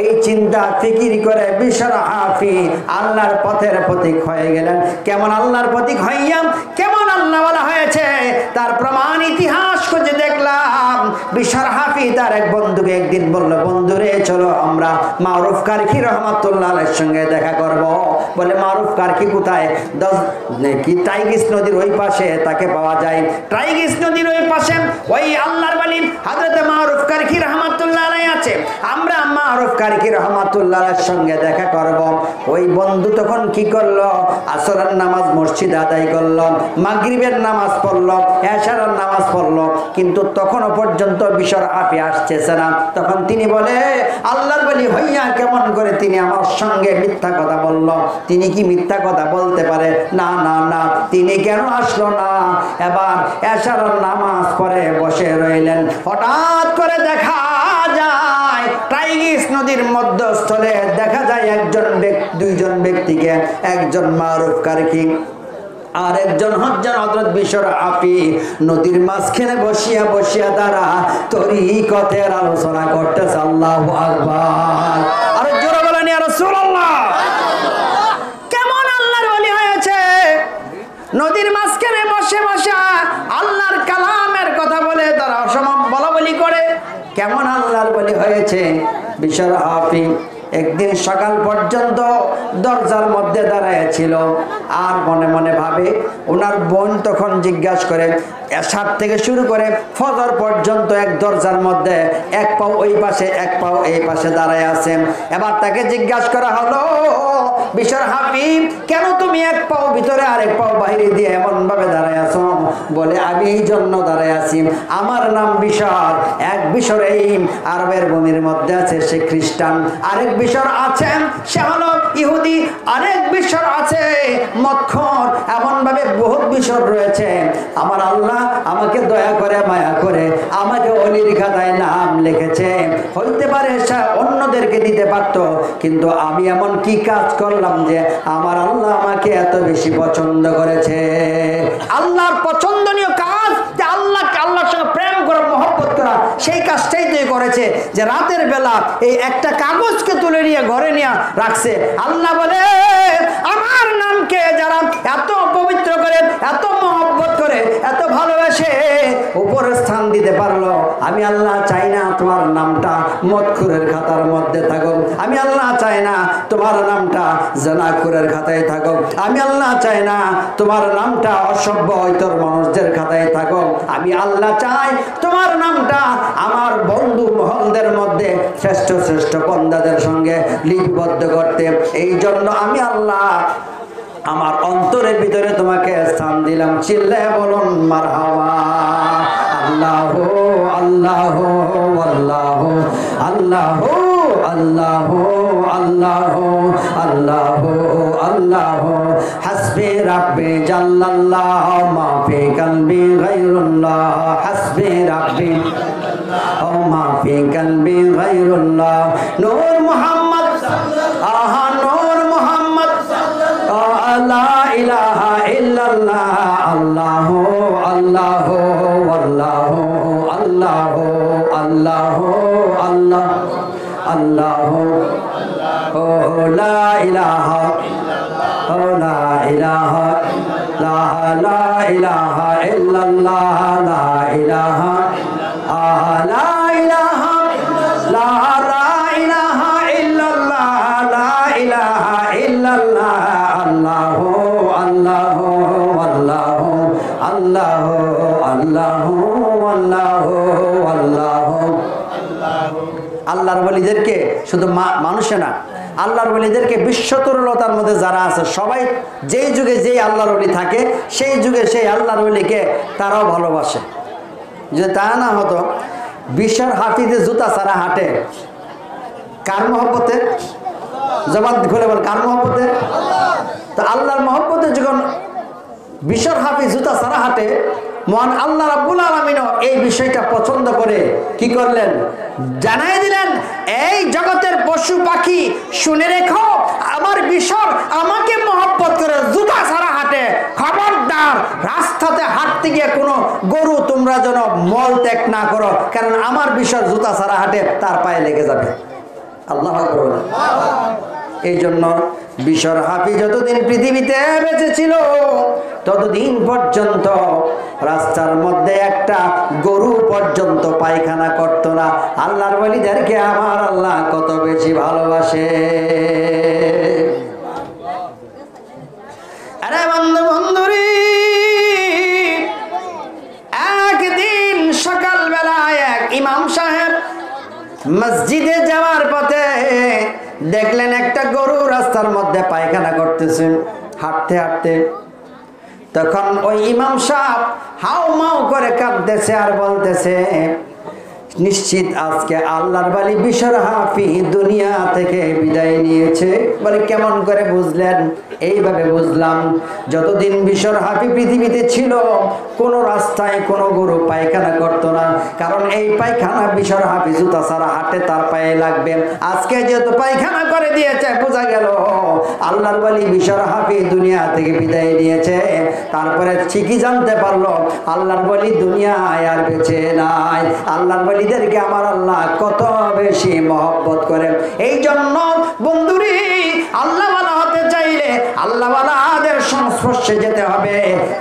এই চিন্তা ফিকির করে বিশর হাফি আল্লাহর পথের প্রতীক হয়ে গেলেন। কেমন আল্লাহর প্রতীক হইয়া কেমন আল্লাহ বলা হয়েছে তার প্রমাণ ইতিহাস খুঁজে দেখলাম। বিশর হাফি তার এক বন্ধুকে একদিন বলল, বন্ধুরে চলো আমরা মারুফ কারখি রহমাতুল্লাহ আলাইহির সঙ্গে দেখা করব। বলে মারুফ কারখি কোথায়? টাইগ্রিস নদীর ওই পাশে তাকে পাওয়া যায়। টাইগ্রিস নদীর ওই পাশে ওই আল্লাহর ওলি হযরত মারুফ কারখি রহমাতুল্লাহ আলাইহি আছে। আমরা মারুফ কারখি রহমাতুল্লাহ আলাইহির সঙ্গে দেখা করব। ওই বন্ধু তখন কি করলো? আসরের নামাজ মসজিদে আদায় করলো, মাগরিবের নামাজ পড়লো, এশারের নামাজ পড়লো, কিন্তু তখনও পর্যন্ত বিশর হাফি আসতেছে না। তখন তিনি বলে, আল্লাহর ওলি হইয়া কেমন করে তিনি আমার সঙ্গে মিথ্যা কথা বলল? তিনি কি মিথ্যা কথা বলতে পারে? না না না, তিনি কেন আসলো না? এবার এশারের নামাজ পড়ে বসে রইলেন। হঠাৎ করে দেখা যায় টাইগ্রিস নদীর মধ্যস্থলে দেখা যায় দুইজন ব্যক্তিকে, একজন মারুফ কারখি আর একজন হচ্ছেন হযরত বিশর হাফি। নদীর মাঝখানে বসিয়া বসিয়া তারা তরিকতের আলোচনা করতেছে। আল্লাহু আকবার। আর জোরে বলেন ইয়া রাসূলুল্লাহ। কেমন আল্লাহর ওলি হয়েছে? নদীর মাঝখানে বসে বসে আল্লাহর কালামের কথা বলে তারা অসমাপ বলা বলি করে। কেমন আল্লাহর ওলি হয়েছে বিশর হাফি? একদিন সকাল পর্যন্ত দরজার মধ্যে দাঁড়ায় ছিল, আর মনে মনে ভাবে। ওনার বোন তখন জিজ্ঞাসা করে, এশার থেকে শুরু করে ফজর পর্যন্ত এক দরজার মধ্যে এক পাও ওই পাশে এক পাও এই পাশে দাঁড়ায় আছেন। এবার তাকে জিজ্ঞাসা করা হলো, বিশর হাফি কেন তুমি এক পাও ভিতরে আর এক পাও বাইরে দিয়ে এমন ভাবে দাঁড়ায় আছো? বলে, আমি এই জন্য দাঁড়ায় আছি, আমার নাম বিশর। এক বিশর এই আরবের ভূমির মধ্যে আছে, সে খ্রিস্টান। আরেক বিশর আছেন, সে হলো ইহুদি। আরেক বিশর আছে মদখোর। এমন ভাবে বহুত বিশর রয়েছে। আমার আল্লাহ আমাকে দয়া করে মায়া করে আমাকে ওলির খাতায় নাম লিখেছে। হইতে পারে সে অন্যদেরকে দিতে পারতো, কিন্তু আমি এমন কি কাজ করলাম যে আমার আল্লাহ আমাকে এত বেশি পছন্দ করেছে? আল্লাহর পছন্দনীয় কাজ যে আল্লাহর সঙ্গে প্রেম করা, মহব্বত করা, সেই কাজটাই তুই করেছে। যে রাতের বেলা এই একটা কাগজকে তুলে নিয়ে ঘরে নিয়ে রাখছে। আল্লাহ বলে, আমার নামকে যারা এত পবিত্র করে, এত মহব্বত করে, এত ভালোবেসে উপরে স্থান দিতে পারলো। আমি আল্লাহ চাই না তোমার নামটা মদখুরের খাতার মধ্যে থাকো, আমি আল্লাহ চাই না তোমার নামটা জানাখুরের খাতায় থাকো, আমি আল্লাহ চাই না তোমার নামটা অসভ্য ইতর মানুষদের খাতায় থাকো, আমি আল্লাহ চাই তোমার নামটা আমার বন্ধু মহলদের মধ্যে শ্রেষ্ঠ শ্রেষ্ঠ বন্দাদের সঙ্গে লিপিবদ্ধ করতে। এই জন্য আমি আল্লাহ আমার অন্তরের ভিতরে তোমাকে স্থান দিলাম। চিল্লায় বলুন মারহাবা। আল্লাহ আল্লাহ আল্লাহ আল্লাহ আল্লাহ আল্লাহ আল্লাহ আল্লাহ হাসবি রাব্বি জাল্লাল্লাহ মা ফি কলবি গায়রুল্লাহ, হাসবি রাব্বি ও মা ফি কলবি গায়রুল্লাহ। নূর মুহাম্মদ আহা নূর মুহাম্মদ লা ইলাহা ইল্লাল্লাহ। আল্লাহ আল্লাহ আল্লাহ আল্লাহ আল্লাহ আল্লাহ আল্লাহ ও লা ইলাহা ও লা ইলাহা লা ইলাহা ইল্লাল্লাহ লা ইলাহা লা ইলাহা লা ইলাহা ইল্লাল্লাহ লা ইলাহা ইল্লাল্লাহ। আল্লাহ আল্লাহ আল্লাহ আল্লাহ আল্লাহ আল্লাহ আল্লাহ। আল্লাহর ওলিদেরকে শুধু মানুষে না, আল্লাহর ওলিদেরকে বিশ্বতরলতার মধ্যে যারা আছে সবাই যেই যুগে যেই আল্লাহর ওলি থাকে সেই যুগে সেই আল্লাহর ওলিকে তারাও ভালোবাসে। যদি তা না হতো বিশ্বর হাফিজে জুতা ছাড়া হাঁটে কার মহব্বতে? জবাব খুলে বল, কার মহব্বতে? তো আল্লাহর মহব্বতে যখন বিশ্বর হাফিজ জুতা ছাড়া হাঁটে, মহান আল্লাহ রাব্বুল আলামিন এই বিষয়টা পছন্দ করে কি করলেন? জানাই দিলেন, এই জগতের পশু পাখি শুনে রেখো, আমার বিশ্বর আমাকে মহব্বত করে জুতা ছাড়া হাঁটে, খবরদার রাস্তাতে হাঁটতে গিয়ে কোনো গরু তোমরা যেন মল ত্যাগ না করো, কারণ আমার বিশ্বর জুতা ছাড়া হাঁটে, তার পায়ে লেগে যাবে। আল্লাহু আকবার। এই জন্য বিশ্বর হাফিজ যতদিন পৃথিবীতে বেঁচে ছিল ততদিন পর্যন্ত রাস্তার মধ্যে একটা গরু পর্যন্ত পায়খানা করত না। আল্লাহর ওলিদেরকে আমার আল্লাহ কত বেশি ভালোবাসে। আরে বন্ধু বন্ধুরি, একদিন সকালবেলায় এক ইমাম সাহেব মসজিদে যাওয়ার পথে দেখলেন একটা গরু রাস্তার মধ্যে পায়খানা করতেছে হাঁটতে হাঁটতে। তখন ওই ইমাম সাহেব হাউ মাউ করে কাঁদতেছে আর বলতেছে, নিশ্চিত আজকে আল্লাহর ওলি বিশ্বর হাফিজ দুনিয়া থেকে বিদায় নিয়েছে। বলে কেমন করে বুঝলেন? এইভাবে বুঝলাম, যতদিন বিশ্বর হাফিজ পৃথিবীতে ছিল কোনো রাস্তায় কোনো গরু পায়খানা করতো না, কারণ এই পায়খানা বিশ্বর হাফিজ জুতা ছাড়া হাঁটে, তার পায়ে লাগবে। আজকে যেহেতু পায়খানা করে দিয়েছে, বোঝা গেল আল্লাহর ওলি বিশ্বর হাফিজ দুনিয়া থেকে বিদায় নিয়েছে। তারপরে ঠিকই জানতে পারলো আল্লাহর ওলি দুনিয়ায় আর বেঁচে নাই। আল্লাহর ওলিদেরকে আমার আল্লাহ কত বেশি মহব্বত করেন। এই জন্য বন্ধুরি, আল্লাহওয়ালা হতে চাইলে আল্লাহওয়ালাদের সংস্পর্শে যেতে হবে।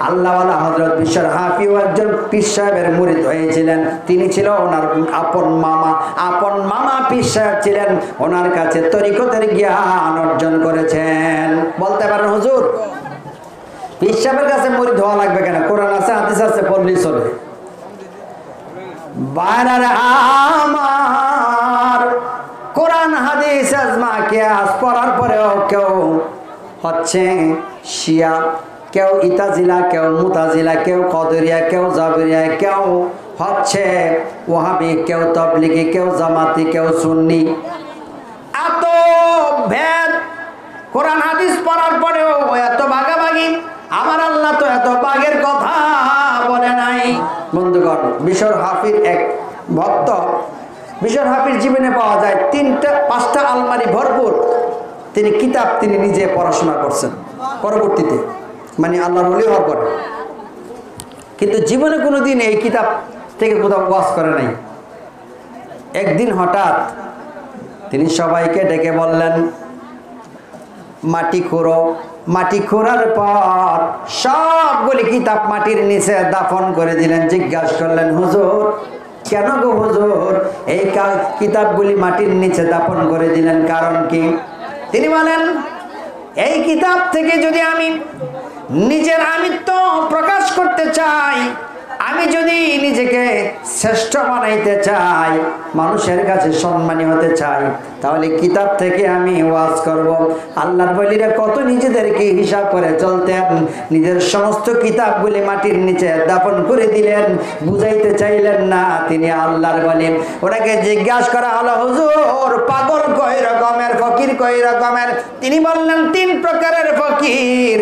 আল্লাহওয়ালা হযরত বিশ্বর হাফিজ একজন পীর সাহেবের মুরিদ হয়েছিলেন। তিনি ছিল ওনার আপন মামা পীর সাহেব ছিলেন। ওনার কাছে তরিকতের জ্ঞান অর্জন করেছেন। বলতে পারেন হুজুর পীর সাহেবের কাছে মুরিদ হওয়া লাগবে কেন? কোরআন আছে, হাদিস আছে, পড়লেই চলে। বাইরে আমার কোরআন হাদিস আজমা কিয়াস পড়ার পরেও কেউ হচ্ছে শিয়া, কেউ ইতাজিলা, কেউ মুতাজিলা, কেউ কদরিয়া, কেউ জাবরিয়া, কেউ হচ্ছে ওয়াহাবি, কেউ তাবলিগি, কেউ জামাতি, কেউ সুন্নি। এত ভেদ কোরআন হাদিস পড়ার পরেও এত ভাগাভাগি। আমার আল্লাহ তো এত বাগের কথা বলে নাই। বন্ধুগণ, বিশ্বর হাফিজ এক ভক্ত, বিশ্বর হাফিজ জীবনে পাওয়া যায় 5টা আলমারি ভরপুর তিনি কিতাব তিনি নিজে পড়াশোনা করছেন পরবর্তীতে, মানে আল্লাহর ওলি হওয়ার পরে। কিন্তু জীবনে কোনোদিন এই কিতাব থেকে কোথাও ওয়াজ করে নাই। একদিন হঠাৎ তিনি সবাইকে ডেকে বললেন, মাটি খুঁড়ো, মাটি খোঁড়ার পর সবগুলি কিতাব মাটির নিচে দাফন করে দিলেন। জিজ্ঞাসা করলেন, হুজুর কেন গো হুজুর এই কিতাবগুলি মাটির নিচে দাফন করে দিলেন, কারণ কি? তিনি বলেন, এই কিতাব থেকে যদি আমি নিজের আমিত্ব প্রকাশ করতে চাই, আমি যদি নিজেকে শ্রেষ্ঠ বানাইতে চাই, মানুষের কাছে সম্মানী হতে চাই, তাহলে কিতাব থেকে আমি ওয়াজ করব। আল্লাহর ওলিরা কত নিজেদেরকে হিসাব করে চলতেন, নিজের সমস্ত কিতাবগুলি মাটির নিচে দাফন করে দিলেন, বুঝাইতে চাইলেন না তিনি আল্লাহর ওলি। ওনাকে জিজ্ঞাসা করা হলো, হুজুর পাগল কয় রকমের, ফকির কয় রকমের? তিনি বললেন, তিন প্রকারের ফকির।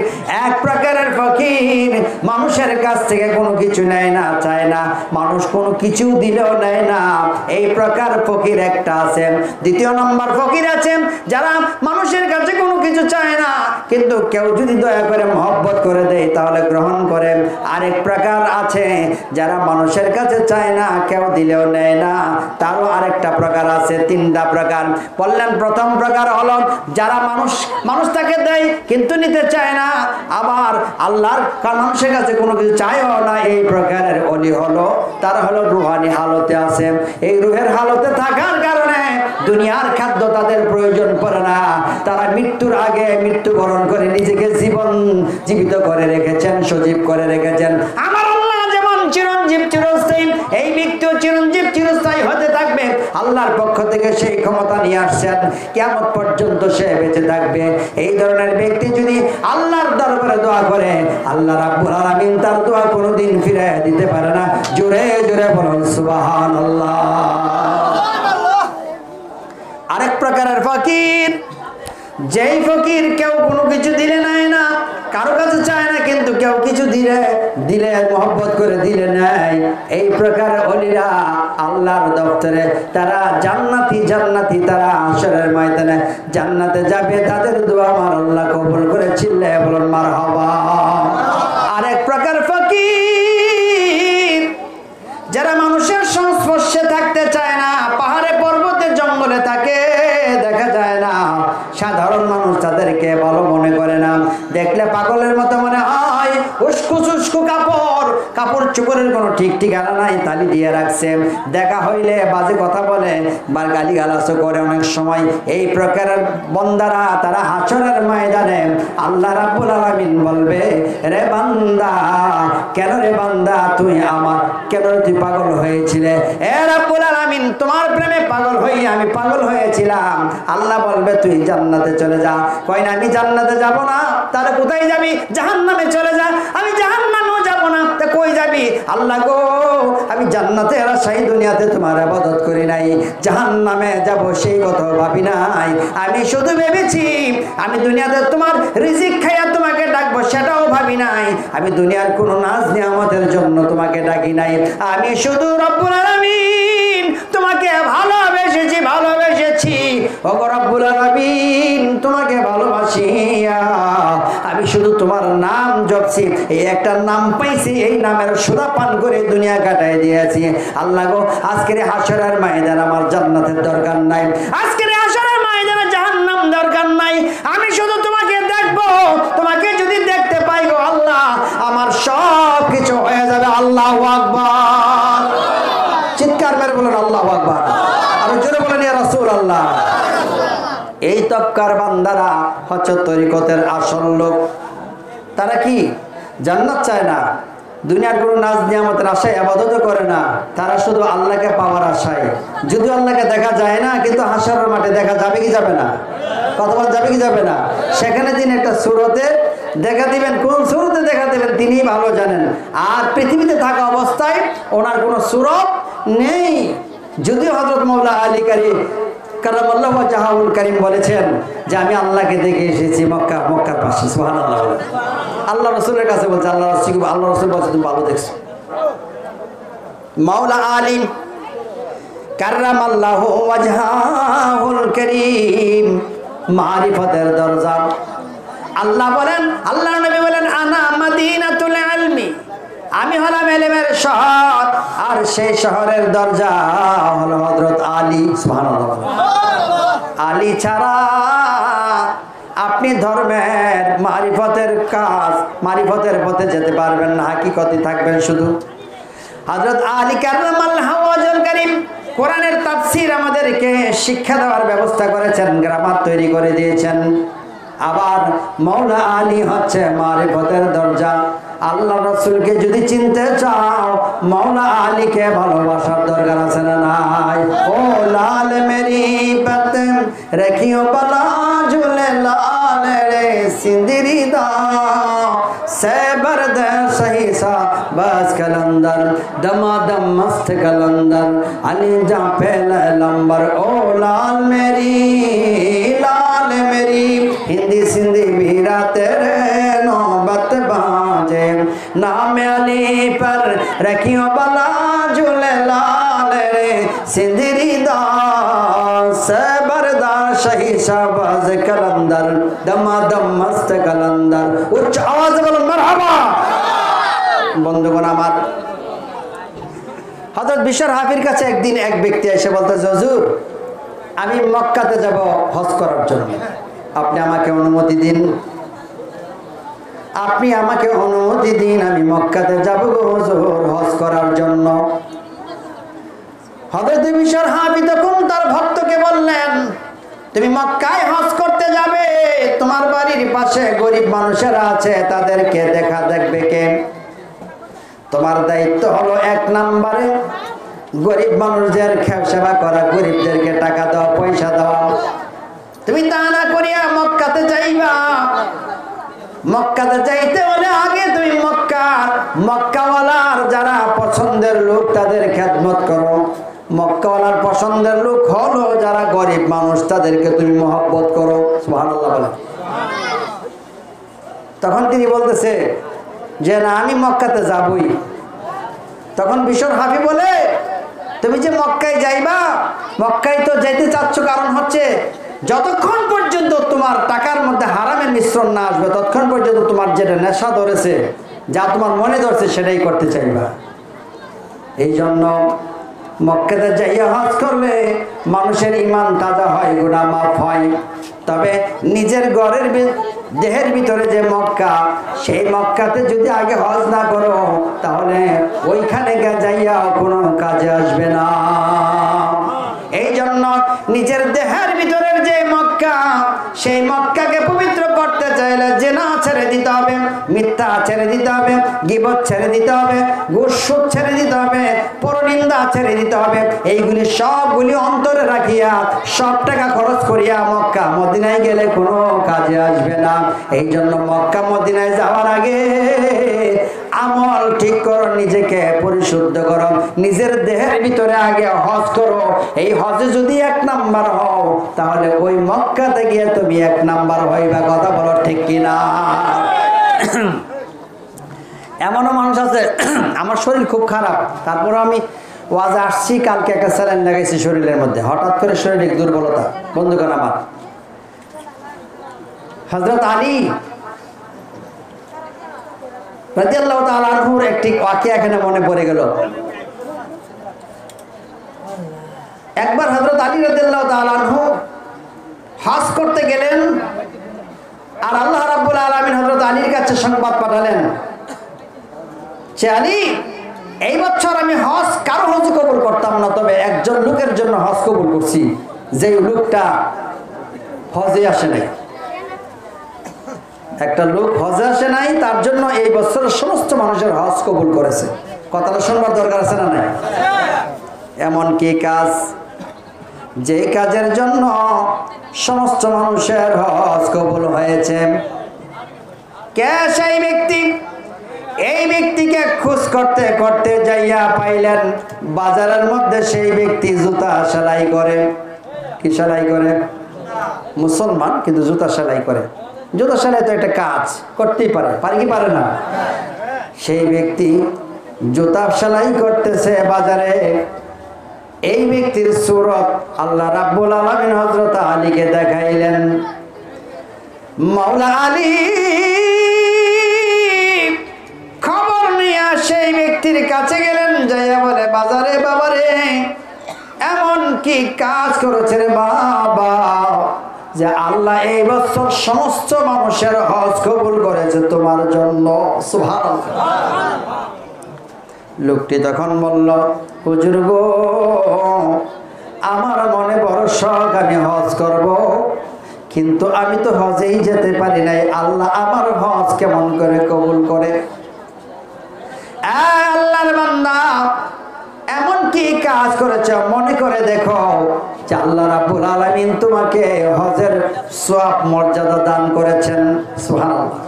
এক প্রকারের ফকির মানুষের কাছ থেকে কোনো কিছু নেয় না, চায় না, মানুষ কোনো কিছু দিলেও নেয় না, এই প্রকার ফকির একটা আছে। দ্বিতীয় নম্বর ফকির আছেন যারা মানুষের কাছে কোনো কিছু চায় না, কিন্তু কেউ যদি দয়া করে মহব্বত করে দেয় তাহলে গ্রহণ করে। আরেক প্রকার আছে যারা মানুষের কাছে চায় না, কেউ দিলেও নেয় না, তারও আরেকটা প্রকার আছে। তিনটা প্রকার বললেন। প্রথম প্রকার হলো যারা মানুষ তাকে দেয় কিন্তু নিতে চায় না, আবার আল্লাহর মানুষের কাছে কোনো কিছু চায়ও না, এই প্রকারের ওলি হলো তারা হলো রুহানি হালতে আছে। এই রুহের হালতে থাকার কারণে দুনিয়ার খাদ্য তাদের প্রয়োজন পড়ে না, তারা মৃত্যুর আগে মৃত্যুবরণ করে নিজেকে জীবিত করে রেখেছেন, সজীব করে রেখেছেন। আমার আল্লাহ যেমন চিরঞ্জীব চিরস্থায়ী, এই ব্যক্তিও চিরঞ্জীব চিরস্থায়ী হতে থাকবে। আল্লাহর পক্ষ থেকে সেই ক্ষমতা নিয়ে আসছেন, কিয়ামত পর্যন্ত সে বেঁচে থাকবে। এই ধরনের ব্যক্তি যদি আল্লাহর দরবারে দোয়া করে, আল্লাহ রাব্বুল আলামিন তার দোয়া কোনোদিন ফিরে দিতে পারে না। জোরে জোরে বলুন সুবহানাল্লাহ। আরেক প্রকারের ফকির, যেই ফকির কেউ কোনো কিছু দিলে নেয় না, কারো কাছে চায় না, কিন্তু কেউ কিছু দিলে মহব্বত করে দিলে নেয়, এই প্রকার ওলিরা আল্লাহর দপ্তরে তারা জান্নাতি, তারা হাশরের ময়দানে জান্নাতে যাবে। তাদের দোয়া আমার আল্লাহ কবুল করে, চিল্লায়ে বলুন মারহাবা। আরেক প্রকার ফকির যারা মানুষের সংস্পর্শে থাকতে চায় না, পাহাড়ে পর্বতে জঙ্গলে থাকে, দেখা যায় না, সাধারণ মানুষ তাদেরকে ভালো মনে করে না, দেখলে পাগলের মতো মনে হয়। উস্কু কাপড় চোপড়ের কোনো ঠিক ঠিকানা নাই, তালি দিয়ে রাখছে, দেখা হইলে বাজে কথা বলে বা গালিগালাজও করে অনেক সময়। এই প্রকারের বান্দারা তারা হাশরের ময়দানে আল্লাহ রাব্বুল আলামিন বলবে, রে বান্দা, কেন রে বান্দা তুই আমার, কেন তুই পাগল হয়েছিলে? এ রাব্বুল আলামিন, তোমার প্রেমে পাগল হই, আমি পাগল হয়েছিলাম। আল্লাহ বলবে, তুই জান্নাতে চলে যা। কই না, আমি জান্নাতে যাব না। তাহলে কোথায় যাবি? জাহান্নামে চলে যা। আমি জাহান্নামেও যাব না। তা কই যাবি? আল্লাহ গো, আমি জান্নাতে আশায় দুনিয়াতে তোমার ইবাদত করি নাই, জাহান্নামে যাব সেই কথা ভাবি নাই। আমি শুধু ভেবেছি আমি দুনিয়াতে তোমার রিজিক খাইয়া তোমাকে ডাকবো, সেটাও ভাবি নাই। আমি দুনিয়ার কোনো নাজ নিয়ামতের জন্য তোমাকে ডাকি নাই। আমি শুধু রব্বুল আলামিন তোমাকে ভালোবেসেছি। ওগো রব্বুল আলামিন, তোমাকে ভালোবাসিয়া আমি শুধু তোমার নাম জপছি, এই একটা নাম পাইছি, এই নামের সুধা পান করে দুনিয়া কাটাই দিয়েছি। আল্লাহ গো, আজকের হাশরের ময়দান আমার জান্নাতের দরকার নাই, আজকের হাশরের ময়দানে জাহান্নাম দরকার নাই। আমি শুধু তোমাকে দেখবো, তোমাকে যদি দেখতে পাই গো আল্লাহ, আমার সব কিছু হয়ে যাবে। আল্লাহু আকবার। চিৎকার মেরে বলেন আল্লাহু আকবার। আর জোরে বলেন ইয়া রাসূলুল্লাহ। এই তক্কার বান্দারা হচ্ছে তরিকতের আসল লোক। তারা কি জান্নাত চায় না, দুনিয়ার কোনো নাজ নিয়ামতের আশায় ইবাদত করে না, তারা শুধু আল্লাহকে পাওয়ার আশায়। যদি আল্লাহকে দেখা যায় না, কিন্তু হাশরের মাঠে দেখা যাবে কি যাবে না? কতবার যাবে কি যাবে না? সেখানে তিনি একটা সূরতে দেখা দিবেন, কোন সূরতে দেখা দিবেন তিনি ভালো জানেন। আর পৃথিবীতে থাকা অবস্থায় ওনার কোনো সূরত নেই। যদিও হযরত মাওলা আলী কারামাল্লাহু ওয়াজহাহুল কারীম বলেছেন যে আমি আল্লাহকে দেখে এসেছি মক্কার পাশে। সুবহানাল্লাহ। আল্লাহ রাসূলের কাছে বলছে, আল্লাহ রাসূল বলছে তুমি ভালো দেখছো। মাওলা আলী কারামাল্লাহু ওয়াজহাহুল কারীম, মারিফতের দরজা। আল্লাহ বলেন, আল্লাহর নবী বলেন, আনা মাদিনাতুল ইলমি, আমি হলাম ইলমের শহর, আর সেই শহরের দরজা হলো হযরত আলী। সুবহানাল্লাহ। আলী ছাড়া আপনি ধর্মের মারিফতের কাজ মারিফতের পথে যেতে পারবেন না, হাকিকতে থাকবেন শুধু। হযরত আলী কাররামাল্লাহু ওয়াজহুল কারীম কোরআনের তাফসীর আমাদেরকে শিক্ষা দেওয়ার ব্যবস্থা করেছেন, গ্রামার তৈরি করে দিয়েছেন। আবার মাওলা আলী হচ্ছে মারিফতের দরজা। আল্লাহ রাসূলকে যদি চিনতে চাও মাওলা আলীকে ভালোবাসার দরকার আছে না নাই? ও লাল মেরি বাত রাখিও বালা ঝুলে লাল রে সিंदरी दा से बर्द सही सा बस कलंदर दमादम मस्त कलंदर अली जा पहले लंबर ओ लाल मेरी हिंदी सिंधी मीरा तेरे नौबत बाजे नाम अली पर रखियो बला झूले लाल रे सिंदरी दा से बरदार शही शाहबाज कलंदर दमादम मस्त कलंदर। उच्च आवाज बोलो मरहबा। বন্ধুগণ আমার, হযরত বিশর হাফির কাছে একদিন এক ব্যক্তি এসে বলতেছে, হুজুর আমি মক্কাতে যাব হজ করার জন্য, আপনি আমাকে অনুমতি দিন, আপনি আমাকে অনুমতি দিন, আমি মক্কাতে যাব হুজুর হজ করার জন্য। হযরত বিশর হাফি তখন তার ভক্তকে বললেন, তুমি মক্কায় হজ করতে যাবে, তোমার বাড়ির পাশে গরিব মানুষেরা আছে, তাদেরকে দেখবে কে? তোমার দায়িত্ব হলো 1 নম্বরে গরিব মানুষদের সেবা করা, গরিবদেরকে টাকা দেওয়া, পয়সা দেওয়া। তুমি তা না করিয়া মক্কাতে যাইবা। মক্কাতে যাইতে হলে আগে তুমি মক্কাওয়ালার যারা পছন্দের লোক তাদের খেদমত করো। মক্কাওয়ালার পছন্দের লোক হলো যারা গরিব মানুষ, তাদেরকে তুমি মহব্বত করো। সুবহানাল্লাহ বলে। তখন তিনি বলতেছে যে না, আমি মক্কাতে যাবই। তখন বিশর হাফি বলে, তুমি যে মক্কায় যাইবা, মক্কায় তো যাইতে চাচ্ছ কারণ হচ্ছে যতক্ষণ পর্যন্ত তোমার টাকার মধ্যে হারামের মিশ্রণ না আসবে ততক্ষণ পর্যন্ত তোমার যেটা নেশা ধরেছে, যা তোমার মনে ধরছে সেটাই করতে চাইবা। এই জন্য মক্কাতে যাইয়া হজ করলে মানুষের ঈমান তাজা হয়, গুনাহ মাফ হয়। তবে নিজের ঘরের দেহের ভিতরে যে মক্কা, সেই মক্কাতে যদি আগে হজ না করো তাহলে ওইখানে যাইয়া কোনো কাজে আসবে না। এই জন্য নিজের দেহের ভিতরের যে মক্কা, সেই মক্কাকে পবিত্র করতে চাইলে জিনা ছেড়ে দিতে হবে, মিথ্যা ছেড়ে দিতে হবে, গীবত ছেড়ে দিতে হবে, ঘুষ সুদ ছেড়ে দিতে হবে, পরনিন্দা ছেড়ে দিতে হবে। এইগুলি সবগুলি অন্তরে রাখিয়া সব টাকা খরচ করিয়া মক্কা মদিনায় গেলে কোনো কাজে আসবে না। এই জন্য মক্কা মদিনায় যাওয়ার আগে আমল ঠিক করো, নিজেকে পরিশুদ্ধ করো, নিজের দেহের ভিতরে আগে হজ করো। এই হজে যদি 1 নাম্বার হও তাহলে ওই মক্কাতে গিয়ে তুমি 1 নাম্বার হইবা। কথা বলো ঠিক কিনা? এমনও মানুষ আছে, আমার শরীর খুব খারাপ, তারপর আমি ওয়াজে আসছি, কালকে একটা স্যালাইন লাগাইছি শরীরের মধ্যে, হঠাৎ করে শারীরিক দুর্বলতা। বন্ধুগণ আমার, হযরত আলী রাদিয়াল্লাহু তাআলা আনহুর একটি ওয়াকিয়া এখানে মনে পড়ে গেল। একবার হযরত আলী রাদিয়াল্লাহু তাআলা আনহু হজ করতে গেলেন, আর আল্লাহ রাব্বুল আলামিন হযরত আলীর কাছে সংবাদ পাঠালেন যে আলী, এই বছর আমি কারো হজ কবুল করতাম না, তবে একজন লোকের জন্য হজ কবুল করছি, যে লোকটা হজে আসে নাই। একটা লোক হজে আসে নাই, তার জন্য এই বছর সমস্ত মানুষের হজ কবুল করেছে। কথাটা শুনবার দরকার আছে না নাই? এমন কি কাজ, যে কাজের জন্য সমস্ত মানুষের হজ কবুল হয়েছে? কে সেই ব্যক্তি? এই ব্যক্তিকে খোঁজ করতে করতে যাইয়া পাইলেন বাজারের মধ্যে সেই ব্যক্তি জুতা সেলাই করে। কি সেলাই করে? মুসলমান, কিন্তু জুতা সেলাই করে। জুতা সেলাই তো একটা কাজ, করতেই পারে, পারে কি পারে না? সেই ব্যক্তি জুতা সেলাই করতেছে বাজারে। এই ব্যক্তির সুরত আল্লাহ রাব্বুল আলামিন হযরত আলীকে দেখাইলেন। মাওলা আলী খবর নিয়ে সেই ব্যক্তির কাছে গেলেন, যাইয়া বলে, বাজারে বাবারে এমন কি কাজ করেছে রে বাবা, যে আল্লাহ এই বছর সমস্ত মানুষের হজ কবুল করেছে তোমার জন্য। সুবহানাল্লাহ। লোকটি তখন বলল, হুজুর গো, আমার মনে বড় শখ, আমি হজ করব, কিন্তু আমি তো হজেই যেতে পারি নাই, আল্লাহ আমার হজ কেমন করে কবুল করে? আল্লাহর বান্দা, এমন কি কাজ করেছো মনে করে দেখো যে আল্লাহ রাব্বুল আলামিন তোমাকে হজের সওয়াব মর্যাদা দান করেছেন। সুবহানাল্লাহ।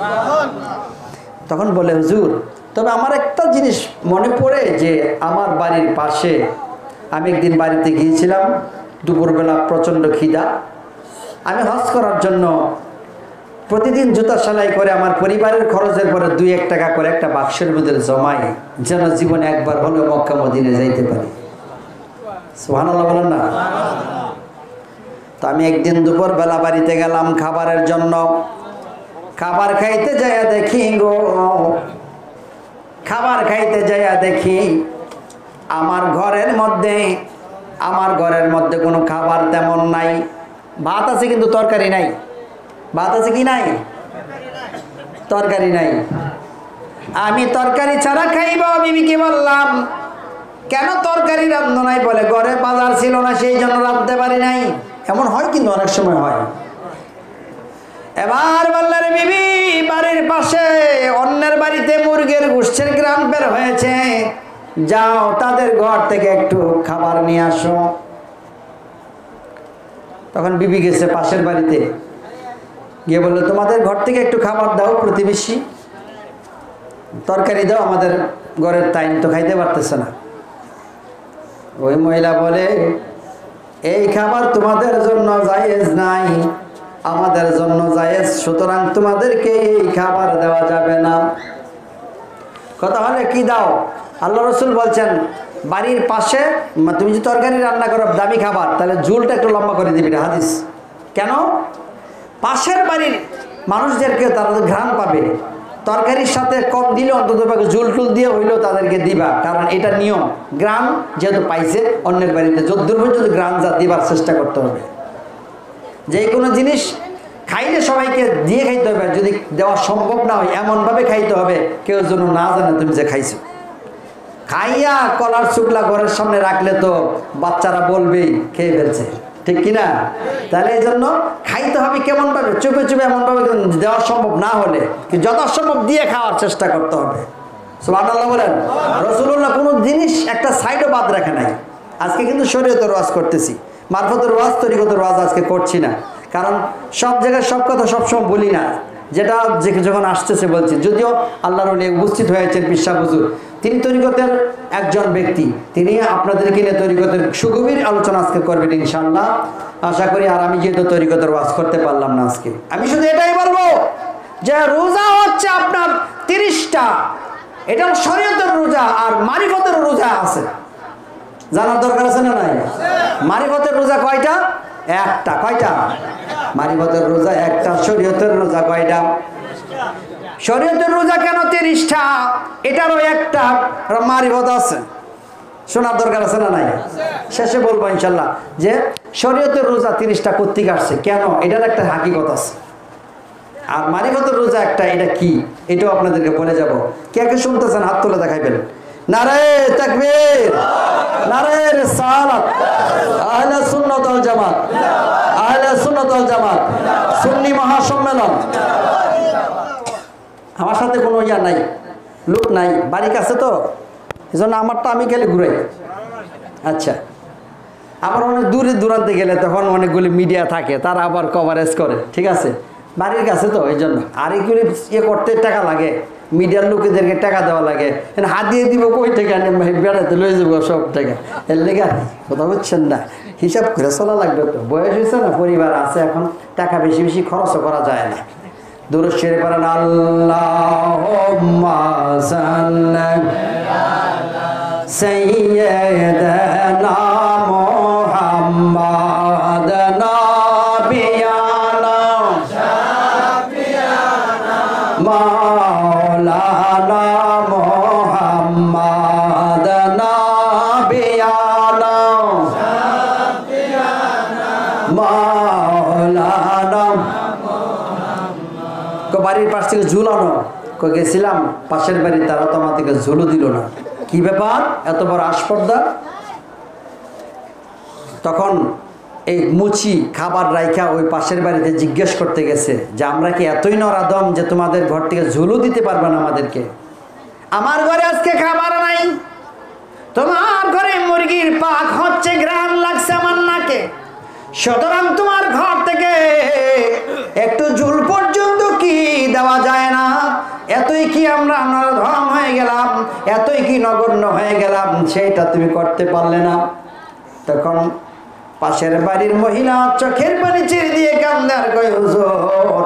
তখন বলে, হুজুর, তবে আমার একটা জিনিস মনে পড়ে যে আমার বাড়ির পাশে আমি একদিন বাড়িতে গিয়েছিলাম, দুপুরবেলা প্রচণ্ড খিদা। আমি হজ করার জন্য প্রতিদিন জুতা সেলাই করে আমার পরিবারের খরচের পরে 2-1 টাকা করে একটা বাক্সের মধ্যে জমাই, যেন জীবনে একবার হলেও মক্কা মদিনে যাইতে পারি। সুবহানাল্লাহ বলেন না? তো আমি একদিন দুপুরবেলা বাড়িতে গেলাম খাবারের জন্য। খাবার খাইতে যাইয়া দেখি গো, খাবার খাইতে যাইয়া দেখি আমার ঘরের মধ্যে কোনো খাবার তেমন নাই। ভাত আছে কিন্তু তরকারি নাই। ভাত আছে কি নাই? তরকারি নাই। আমি তরকারি ছাড়া খাইব। বিবিকে বললাম, কেন তরকারি রান্ধো নাই? বলে, ঘরে বাজার ছিল না, সেই জন্য রাঁধতে পারি নাই। এমন হয় কিন্তু অনেক সময় হয়। এবার বললেন, বিবি, বাড়ির পাশে অন্যের বাড়িতে মুরগির গোশতের গ্রাম বের হয়েছে, যাও তাদের ঘর থেকে একটু খাবার নিয়ে আসো। তখন বিবি গেছে পাশের বাড়িতে, গিয়ে বললো, তোমাদের ঘর থেকে একটু খাবার দাও, প্রতিবেশী, তরকারি দাও, আমাদের ঘরের তাইন তো খাইতে পারতেছে না। ওই মহিলা বলে, এই খাবার তোমাদের জন্য জায়েজ নাই, আমাদের জন্য জায়েজ, সুতরাং তোমাদেরকে এই খাবার দেওয়া যাবে না। কথা হলে কি দাও? আল্লাহ রসুল বলছেন, বাড়ির পাশে তুমি যদি তরকারি রান্না করো দামি খাবার, তাহলে ঝুলটা একটু লম্বা করে দিবি। হাদিস। কেন? পাশের বাড়ির মানুষদেরকে তারা ঘ্রাণ পাবে, তরকারির সাথে কম দিলে অন্তত ঝুল টুল দিয়ে হইলেও তাদেরকে দিবা, কারণ এটা নিয়ম। গ্রাম যেহেতু পাইছে অন্যের বাড়িতে, যদ্দূর পর্যন্ত গ্রাম যা দিবার চেষ্টা করতে হবে। যে কোনো জিনিস খাইলে সবাইকে দিয়ে খাইতে হবে, যদি দেওয়া সম্ভব না হয় এমনভাবে খাইতে হবে কেউ যেন না জানে তুমি যে খাইছো। খাইয়া কলার শুকলা ঘরের সামনে রাখলে তো বাচ্চারা বলবেই খেয়ে ফেলছে, ঠিক কিনা? তাহলে এই জন্য খাইতে হবে কেমন ভাবে, চুপে চুপে এমন ভাবে, দেওয়া সম্ভব না হলে যথাসম্ভব দিয়ে খাওয়ার চেষ্টা করতে হবে। সুবহানাল্লাহ বলেন। রাসূলুল্লাহ কোনো জিনিস একটা সাইডও বাদ রাখে নাই। আজকে কিন্তু শরীয়তের ওয়াজ করতেছি, মারফতের ওয়াজ, তরিকতের ওয়াজ আজকে করছি না, কারণ সব জায়গায় সব কথা সবসময় বলি না, যেটা যখন আসতেছে বলছি। যদিও আল্লাহর ওলি উপস্থিত হয়েছেন পীর সাহেব হুজুর, তিনি তরিকতের একজন ব্যক্তি, তিনি আপনাদেরকে নিয়ে তরিকতের সুগভীর আলোচনা আজকে করবেন ইনশাআল্লাহ, আশা করি। আর আমি যেহেতু তরিকতের ওয়াজ করতে পারলাম না আজকে, আমি শুধু এটাই বলবো যে রোজা হচ্ছে আপনার 30টা, এটা শরীয়তের রোজা, আর মারিফতের রোজা আছে, জানার দরকার আছে না নাই? মারিফতের রোজা কয়টা? একটা। কয়টা? মারিফতের রোজা একটা। শরীয়তের রোজা কয়টা? শরীয়তের রোজা কেন 30টা? এটারও একটা মারিফত আছে, শোনার দরকার আছে না নাই? শেষে বলবো ইনশাল্লাহ যে শরীয়তের রোজা 30টা কোত্থেকে আসছে, কেন, এটার একটা হাকিকত আছে। আর মারিফতের রোজা একটা, এটা কি, এটাও আপনাদেরকে বলে যাব। কে কে শুনতেছেন হাত তুলে দেখাইবেন। নারে তাকবীর, নারে রিসালাত, আহলে সুন্নাত ওয়াল জামাত, আহলে সুন্নাত ওয়াল জামাত, সুন্নি মহাসম্মেলন। আমার সাথে কোনো ইয়া নাই, লোক নাই, বাড়ির কাছে তো, এজন্য আমারটা আমি গেলে ঘুরাই। আচ্ছা, আবার অনেক দূরে দূরান্তে গেলে তখন অনেকগুলি মিডিয়া থাকে, তারা আবার কভারেজ করে, ঠিক আছে, বাড়ির কাছে তো, এই জন্য। আর এগুলি ইয়ে করতে টাকা লাগে, মিডিয়ার লোকেদেরকে টাকা দেওয়া লাগে, হাত দিয়ে দিব কই টাকা, বেড়াতে লয়ে যাবো সব টাকা, এর লেগে কথা বুঝছেন না, হিসাব করে চলা লাগবে তো, বয়স হয়েছে না, পরিবার আছে, এখন টাকা বেশি বেশি খরচও করা যায় না। দুরূদ শরীফ পড়েন, আল্লাহুম্মা সাল্লি আলা সাইয়্যিদিনা মুহাম্মাদ নাবিয়ানা শাফিয়ানা মাওলানা মুহাম্মাদ নাবিয়ানা শাফিয়ানা মাওলানা বাড়ির পাশ থেকে ঝুলানো, গেছিলাম পাশের বাড়ি, তারা তো আমাদেরকে ঝুলও দিল না। কি ব্যাপার, এত বড় আসপর্দা? তখন এই মুচি খাবার রাইখা ওই পাশের বাড়িতে জিজ্ঞেস করতে গেছে যে আমরা কি এতই নরাদম যে তোমাদের ঘর থেকে ঝুলও দিতে পারবে না আমাদেরকে? আমার ঘরে আজকে খাবার নাই, তোমার ঘরে মুরগির পাক হচ্ছে, ঘ্রাণ লাগছে আমার নাকে, সুতরাং তোমার ঘর থেকে একটু ঝুল পর্যন্ত কি দেওয়া যায় না? এতই কি আমরা নরধম হয়ে গেলাম, এতই কি নগণ্য হয়ে গেলাম, সেটা তুমি করতে পারলে না? তখন পাশের বাড়ির মহিলা চোখের পানি ছেড়ে দিয়ে কান্দার কই, হুজুর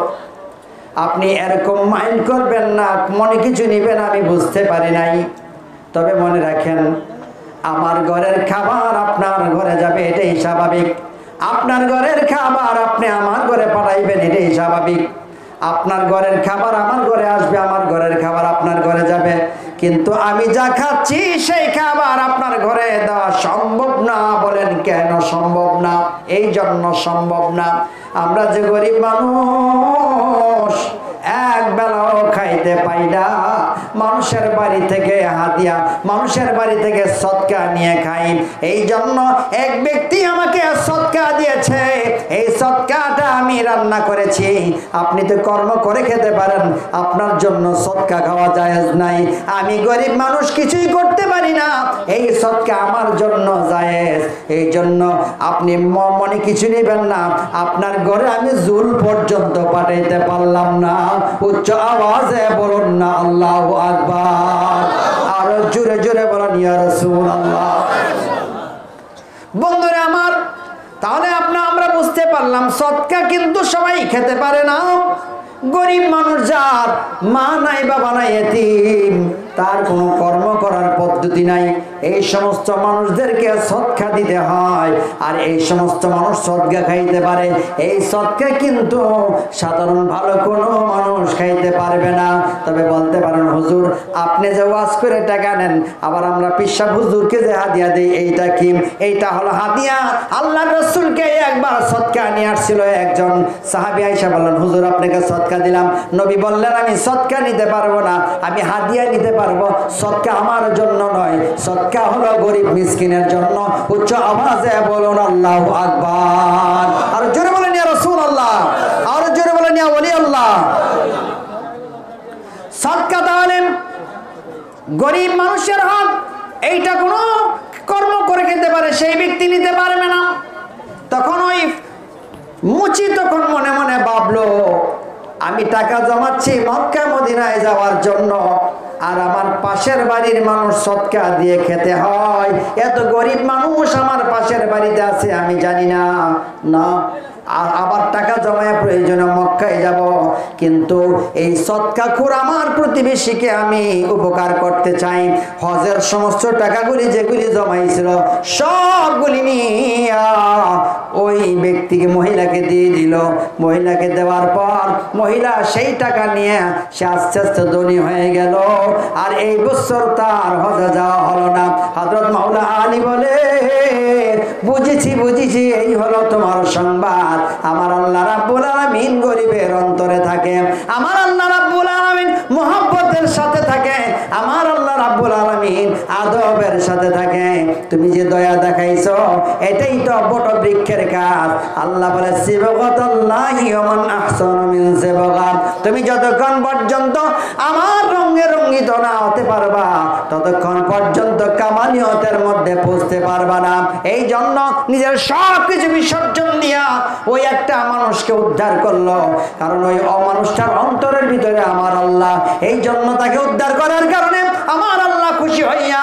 আপনি এরকম মাইন্ড করবেন না, মনে কিছু নিবেন, আমি বুঝতে পারি নাই, তবে মনে রাখেন আমার ঘরের খাবার আপনার ঘরে যাবে, এটাই স্বাভাবিক। আপনার ঘরের খাবার আপনি আমার ঘরে পাঠাইবেন, এটাই স্বাভাবিক। আপনার ঘরের খাবার আমার ঘরে আসবে, আমার ঘরের খাবার আপনার ঘরে যাবে, কিন্তু আমি যা খাচ্ছি সেই খাবার আপনার ঘরে দেওয়া সম্ভব না। বলেন কেন সম্ভব না? এই জন্য সম্ভব না, আমরা যে গরিব মানুষ এক বেলাও খাইতে পাই না, মানুষের বাড়ি থেকে হাদিয়া, মানুষের বাড়ি থেকে সদকা নিয়ে খাই। এই জন্য এক ব্যক্তি আমাকে সদকা দিয়েছে, এই সদকাটা আমি রান্না করেছি, আপনি তো কর্ম করে খেতে পারেন, আপনার জন্য সদকা খাওয়া জায়েজ নাই। আমি গরিব মানুষ, কিছুই করতে পারি না, এই সদকা আমার জন্য জায়েজ। এই জন্য আপনি মনে কিছু নেবেন না, আপনার ঘরে আমি ঝুল পর্যন্ত পাঠাইতে পারলাম না। উচ্চ আওয়াজে বলুন না আল্লাহু আকবার, আরো জোরে জোরে বলুন ইয়া রাসূলুল্লাহ। বন্ধুরা আমার, তাহলে আমরা বুঝতে পারলাম সদকা কিন্তু সবাই খেতে পারে না। গরিব মানুষ যার মা নাই, বাবা নাই, এতিম, তার কোনো কর্ম করার পদ্ধতি নাই, এই সমস্ত মানুষদেরকে সদকা দিতে হয়। আর এই সমস্ত মানুষ সদকা খাইতে পারে, এই সদকা কিন্তু সাধারণ ভালো কোনো মানুষ খাইতে পারবে না। তবে বলতে পারেন হুজুর আপনি যে ওয়াজ করে টাকা নেন, আবার আমরা পিসাব হুজুরকে যে হাদিয়া দিই, এইটা কি? এইটা হলো হাদিয়া। আল্লাহ রাসূলকে একবার সদকা নিয়ে আসছিল একজন সাহাবী, আয়েশা বললেন হুজুর আপনাকে সদকা দিলাম। নবী বললেন আমি সদকা নিতে পারবো না, আমি হাদিয়া নিতে পারবো, সদকা আমার জন্য নয়, সদকা হলো গরিব মিসকিনের জন্য। উচ্চ আওয়াজে বলুন আল্লাহু আকবার, আর জোরে বলেন ইয়া রাসূলুল্লাহ, আর জোরে বলেন ইয়া ওলি আল্লাহ। সদকা তাহলে গরিব মানুষের হক, এইটা কোনো কর্ম করে খেতে পারে সেই ব্যক্তি নিতে পারবে না। তখন ওই মুচি তখন মনে মনে ভাবলো আমি টাকা জমাচ্ছি মক্কা মদিনায় যাওয়ার জন্য, আর আমার পাশের বাড়ির মানুষ সদকা দিয়ে খেতে হয়, এত গরিব মানুষ আমার পাশের বাড়িতে আছে আমি জানি না, না আবার টাকা জমায় প্রয়োজনে মক্কায় যাব, কিন্তু এই সদকাখোর আমার প্রতিবেশীকে আমি উপকার করতে চাই। হজের সমস্ত টাকাগুলি যেগুলি জমাইছিল সবগুলি নিয়ে ওই ব্যক্তিকে, মহিলাকে দিয়ে দিল। মহিলাকে দেওয়ার পর মহিলা সেই টাকা নিয়ে সে আস্তে আস্তে ধনী হয়ে গেল, আর এই বছর তার হজে যাওয়া হলো না। হযরত মাওলা আলী বলে বুঝেছি বুঝেছি, এই হলো তোমার সংবাদ। আমার আল্লাহ রাব্বুল আলামিন গরিবের অন্তরে থাকে, আমার আল্লাহ রাব্বুল আলামিন মুহাব্বতের সাথে থাকে, আমার আল্লাহ রাব্বুল আলামিন আদবের সাথে থাকে। তুমি যে দয়া দেখাইছো এটাই তো বট বৃক্ষের কাজ। আল্লাহ বলে সিবগাতুল্লাহি ওয়া মান আহসানু মিন সিবগা, তুমি যতক্ষণ পর্যন্ত আমার রঙে রঙিত না হতে পারবা ততক্ষণ পর্যন্ত কামালিয়তের মধ্যে পৌঁছতে পারবা না। এই জন্য নিজের সব কিছু বিসর্জন দিয়া ওই একটা মানুষকে উদ্ধার করলো, কারণ ওই অমানুষটার অন্তরের ভিতরে আমার আল্লাহ, এই জন্য তাকে উদ্ধার করার কারণে আমার আল্লাহ খুশি হইয়া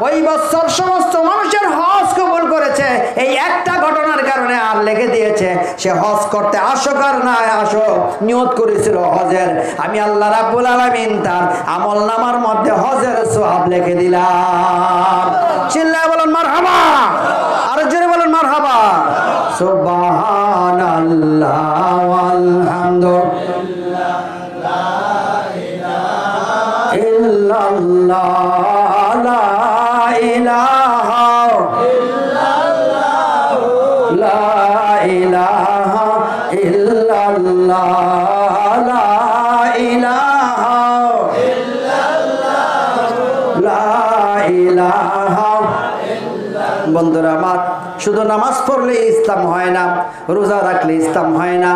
ওই বছর সমস্ত মানুষের হজ কবুল করেছে। এই একটা ঘটনার কারণে আর লিখে দিয়েছে সে হজ করতে আসুক আর না আসুক, নিয়ত করেছিল হজের, আমি আল্লাহ রাব্বুল আলামিন তার আমলনামার মধ্যে হজের সওয়াব লিখে দিলাম। চিল্লায় বলেন মারহাবা, আর জোরে বলেন মারহাবা। সুবহানাল্লাহ ওয়ালহামদুলিল্লাহ লা ইলাহা ইল্লাল্লাহ লা ইলাহা ইল্লাল্লাহ লা ইলাহা ইল্লাল্লাহ লা বন্ধুরা আমার, শুধু নামাজ পড়লে ইসলাম হয় না, রোজা রাখলে ইসলাম হয় না,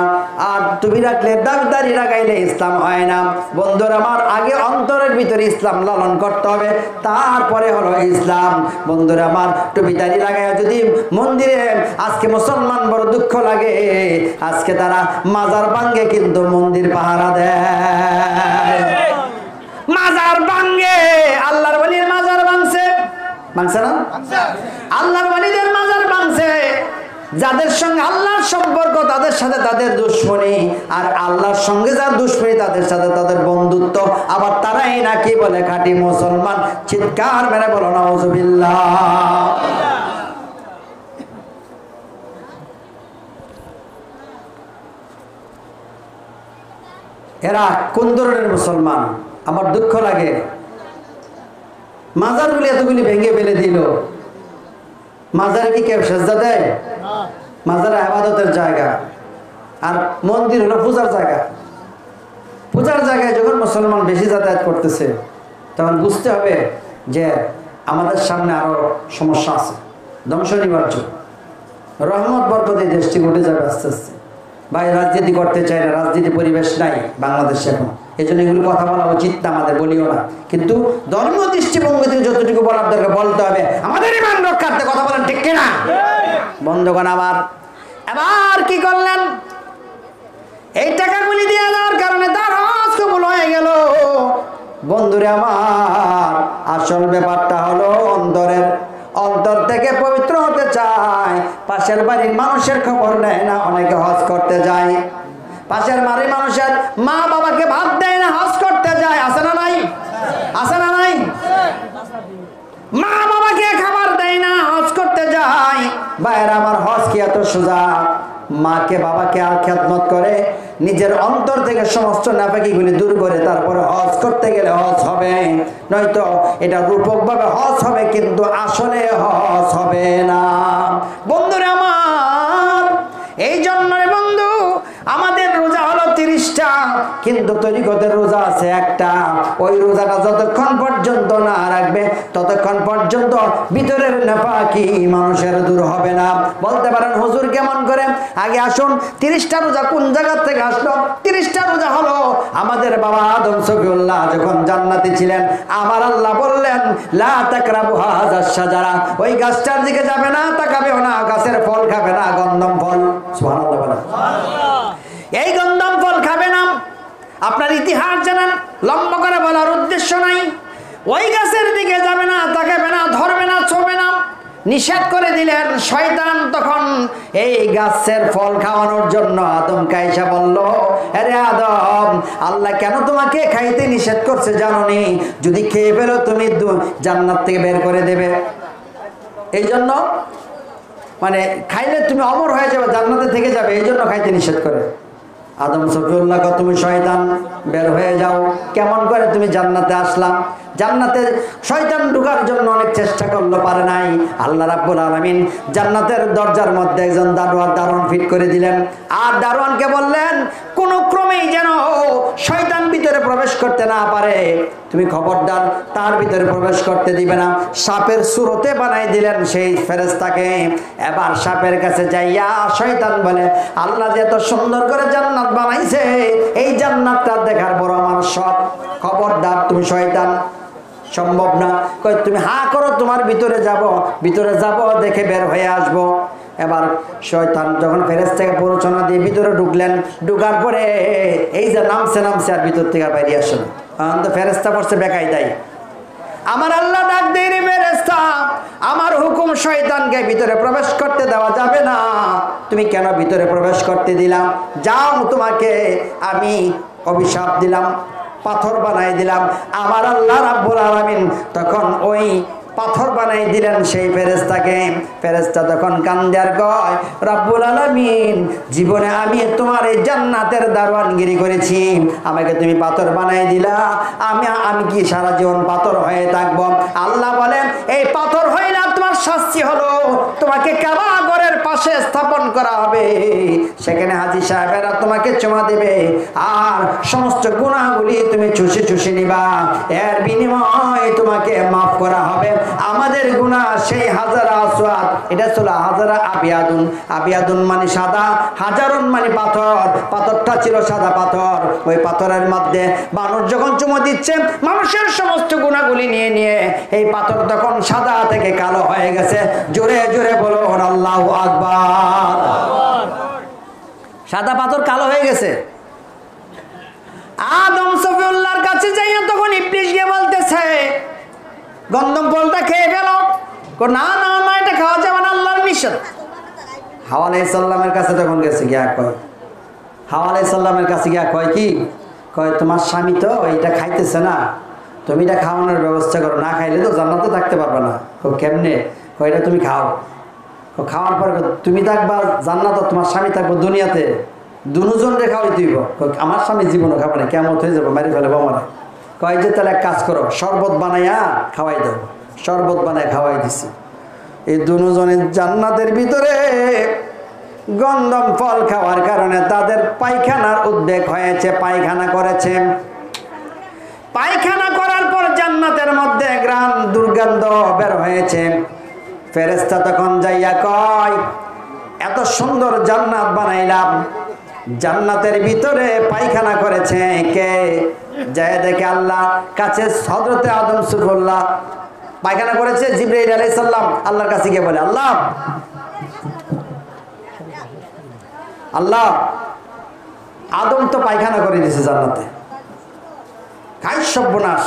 আর টুপি রাখলে দাড়ি লাগাইলে ইসলাম হয় না। বন্ধুরা আমার, আগে অন্তরের ভিতরে ইসলাম লালন করতে হবে, তারপরে হলো ইসলাম। বন্ধুরা আমার, টুপি দাড়ি লাগায় যদি মন্দিরে, আজকে মুসলমান বড় দুঃখ লাগে, আজকে তারা মাজার ভাঙ্গে কিন্তু মন্দির পাহারা দেয়, মাজার ভাঙ্গে। আল্লাহর ওলির মাজার ভাঙছে, ভাঙছে না? আল্লাহর ওলিদের মাজার ভাঙছে। যাদের সঙ্গে আল্লাহর সম্পর্ক তাদের সাথে তাদের দুশ্মনী, আর আল্লাহর সঙ্গে যার দুশ্মনী তাদের সাথে তাদের বন্ধুত্ব। আবার তারাই নাকি বলে খাঁটি মুসলমান। চিৎকার মেরে বলো নাউজুবিল্লাহ। এরা কোন ধরনের মুসলমান? আমার দুঃখ লাগে, মাজারগুলি এতগুলি ভেঙে ফেলে দিল। মাজারে কি কেউ সেজদা দেয়? মাজার ইবাদতের জায়গা, আর মন্দির হলো পূজার জায়গা। পূজার জায়গায় যখন মুসলমান বেশি যাতায়াত করতেছে, তখন বুঝতে হবে যে আমাদের সামনে আরো সমস্যা আছে, ধ্বংস নিবার্য। রহমত বরকত এই দেশটি উঠে যাবে আস্তে আস্তে। ভাই, রাজনীতি করতে চাই না, রাজনীতি পরিবেশ নাই বাংলাদেশে এখন, এই জন্য এগুলো কথা বলা উচিত না আমাদের, বলিও না। কিন্তু ধর্ম দৃষ্টিভঙ্গি থেকে যতটুকু বলার দরকার বলতে হবে। আমাদের ইমান রক্ষার্থে কথা বলেন, ঠিক কিনা? বন্ধুগণ আমার, এবার কি করলেন? এই টাকাগুলি দিয়ে দেওয়ার কারণে তার হজ কবুল হয়ে গেল। বন্ধুরে আমার, আসল ব্যাপারটা হলো অন্তর থেকে পবিত্র হতে চায়। পাশের বাড়ির মানুষের খবর নেয় না, অনেকে হজ করতে যায়। পাশের বাড়ির মানুষের মা বাবাকে ভাত দেয় না, হজ করতে যায়। আছে না নাই? আছে না নাই? মা বাবাকে খাবার দেয় না, হজ করতে যায়। ভাইয়েরা আমার, হজ কি এত সোজা? মাকে বাবাকে আর খেদমত করে নিজের অন্তর থেকে সমস্ত নাপাকিগুলি দূর করে তারপরে হজ করতে গেলে হজ হবে, নয়তো এটা রূপক ভাবে হজ হবে, কিন্তু আসলে হজ হবে না। বন্ধুরা আমার, এই জন্য বন্ধু, আমাদের রোজা হলো 30টা, কিন্তু তরিকতের রোজা আছে একটা। ওই রোজাটা যতক্ষণ পর্যন্ত না রাখবে ততক্ষণ পর্যন্ত ভিতরের নাপাকি মানুষের দূর হবে না। বলতে পারেন হুজুর কেমন করে? আগে আসুন, 30টা রোজা কোন জায়গা থেকে আসলো? 30টা রোজা হলো আমাদের বাবা আদম সফিউল্লাহ যখন জান্নাতে ছিলেন, আমার আল্লাহ বললেন লা তাকরাবু হাযা শাজারা, ওই গাছটার দিকে যাবে না, তাকাবেও না, গাছের ফল খাবে না, গন্ধম ফল। সুবহানাল্লাহ বলেন। এই গন্ধম ফল খাবে না। আপনার ইতিহাস জানেন, লম্বা করে বলার উদ্দেশ্য নাই। ওই গাছের দিকে যাবে না, তাকাবে না, ধরবে না, ছোঁবে না, নিষেধ করে দিলেন। শয়তান তখন এই গাছের ফল খাওয়ানোর জন্য আদমকে আয়েশা বলল, আরে আদম, আল্লাহ কেন তোমাকে খাইতে নিষেধ করছে জানোনি? যদি খেয়ে ফেলো তুমি জান্নাত থেকে বের করে দেবে। এই জন্য মানে খাইলে তুমি অমর হয়ে যাবে, জান্নাতে থেকে যাবে, এই জন্য খাইতে নিষেধ করে। আদম সফিউল্লাহ, তুমি শয়তান, বের হয়ে যাও। কেমন করে তুমি জান্নাতে আসলাম? জান্নাতে শয়তান ঢোকার জন্য অনেক চেষ্টা করলো, পারে নাই। আল্লাহ রাব্বুল আলামিন জান্নাতের দরজার মধ্যে একজন দারোয়ান ফিট করে দিলেন, আর দারোয়ানকে বললেন কোন ক্রমেই যেন শয়তান ভিতরে প্রবেশ করতে না পারে, তুমি খবরদার তার ভিতরে প্রবেশ করতে দিবে না। সাপের সুরতে বানাই দিলেন সেই ফেরেশতাকে। এবার সাপের কাছে যাইয়া শয়তান বলে, আল্লাহ যে এত সুন্দর করে জান্নাত বানাইছে, এই জান্নাতটা দেখার বড় আমার শখ, খবরদার তুমি শয়তান, সম্ভব না। কই তুমি হা করো, তোমার ভিতরে যাব, দেখে বের হয়ে আসবো। এবার শয়তান যখন ফেরেশতাকে প্ররোচনা দিয়ে ভিতরে ঢুকলেন, ঢুকার পরে এই যে নামছে আর ভিতর থেকে বেরিয়ে আসে না। তো ফেরেশতা পড়ছে বেকাই দেয়। আমার আল্লাহ ডাক দেয়, রে ফেরেশতা, আমার হুকুম শয়তানকে ভিতরে প্রবেশ করতে দেওয়া যাবে না, তুমি কেন ভিতরে প্রবেশ করতে দিলাম? যাও, তোমাকে আমি অভিশাপ দিলাম, পাথর বানাই দিলাম। আমার আল্লাহ রাব্বুল আলামিন তখন ওই পাথর বানাই দিলেন সেই ফেরেশতাকে। ফেরেশতা তখন কান্দে আর কয়, রাব্বুল আলামিন, জীবনে আমি তোমার এই জান্নাতের দারোয়ানগিরি করেছি, আমাকে তুমি পাথর বানাই দিলা, আমি কি সারা জীবন পাথর হয়ে থাকবো? আল্লাহ বলেন, এই পাথর হয়ে না, তোমার শাস্তি হলো তোমাকে কাবা ঘরের পাশে স্থাপন করা হবে, সেখানে হাজী সাহেবেরা তোমাকে চুমা দেবে আর সমস্ত গুনাহগুলি তুমি চুষে চুষে নিবা, এর বিনিময়ে তোমাকে মাফ করা হবে আমাদের গুনাহ। সেই হাজারা আসওয়াদ, এটা ছিল হাজারা আবিয়াদুন, আবিয়াদুন মানে সাদা, হাজারুন মানে পাথর, পাথরটা ছিল সাদা পাথর। ওই পাথরের মধ্যে মানুষ যখন চুমো দিচ্ছে মানুষের সমস্ত গুনাহগুলি নিয়ে নিয়ে এই পাথর তখন সাদা থেকে কালো হয়ে গেছে। জোরে জোরে বলো আল্লাহু আকবার। সাদা পাথর কালো হয়ে গেছে। আদম সফিউল্লাহর কাছে যাইয়া তখন ইবলিস গিয়ে বলতেছে গন্ধম ফলটা খেয়ে ফেলো। না না না, এটা খাওয়া যাবে না, আল্লাহর নিষেধ। হাওয়া আলাইহিস সালামের কাছে তখন গেছে গিয়া কয়, হাওয়া আলাইহিস সালামের কাছে গিয়া কয় কি, কয় তোমার স্বামী তো এটা খাইতেছে না, তুমি এটা খাওয়ানোর ব্যবস্থা করো, না খাইলে তো জান্নাতে থাকতে পারবে না। কেমনে? কয় এটা তুমি খাও, খাওয়ার পর তুমি থাকবা জান্নাতে, তোমার স্বামী থাকবো দুনিয়াতে, দুজন রে খাওয়াই দিব। আমার স্বামী জীবনও খাবে না, কেমন হয়ে যাবো, মারি ফেলে বামারা। কয় যে তাহলে এক কাজ করো, শরবত বানাইয়া খাওয়াই দাও। শরবত বানায় খাওয়াই দিছি। এই দুজনের জান্নাতের ভিতরে গন্ধম ফল খাওয়ার কারণে তাদের পায়খানার উদ্বেগ হয়েছে, পায়খানা করেছে। পায়খানা করার পর জান্নাতের মধ্যে ঘ্রাণ দুর্গন্ধ বের হয়েছে। ফেরেশতা তখন যাইয়া কয় এত সুন্দর জান্নাত বানাইলাম, জান্নাতের ভিতরে পায়খানা করেছে কে? যায় দেখে আল্লাহ কাছে হযরতে আদম সুফুল্লাহ পায়খানা করেছে। জিবরাইল আলাইহিস সালাম আল্লাহর কাছে গিয়ে বলে আল্লাহ, আল্লাহ আদম তো পায়খানা করে দিয়েছে জান্নাতে, খাই সর্বনাশ।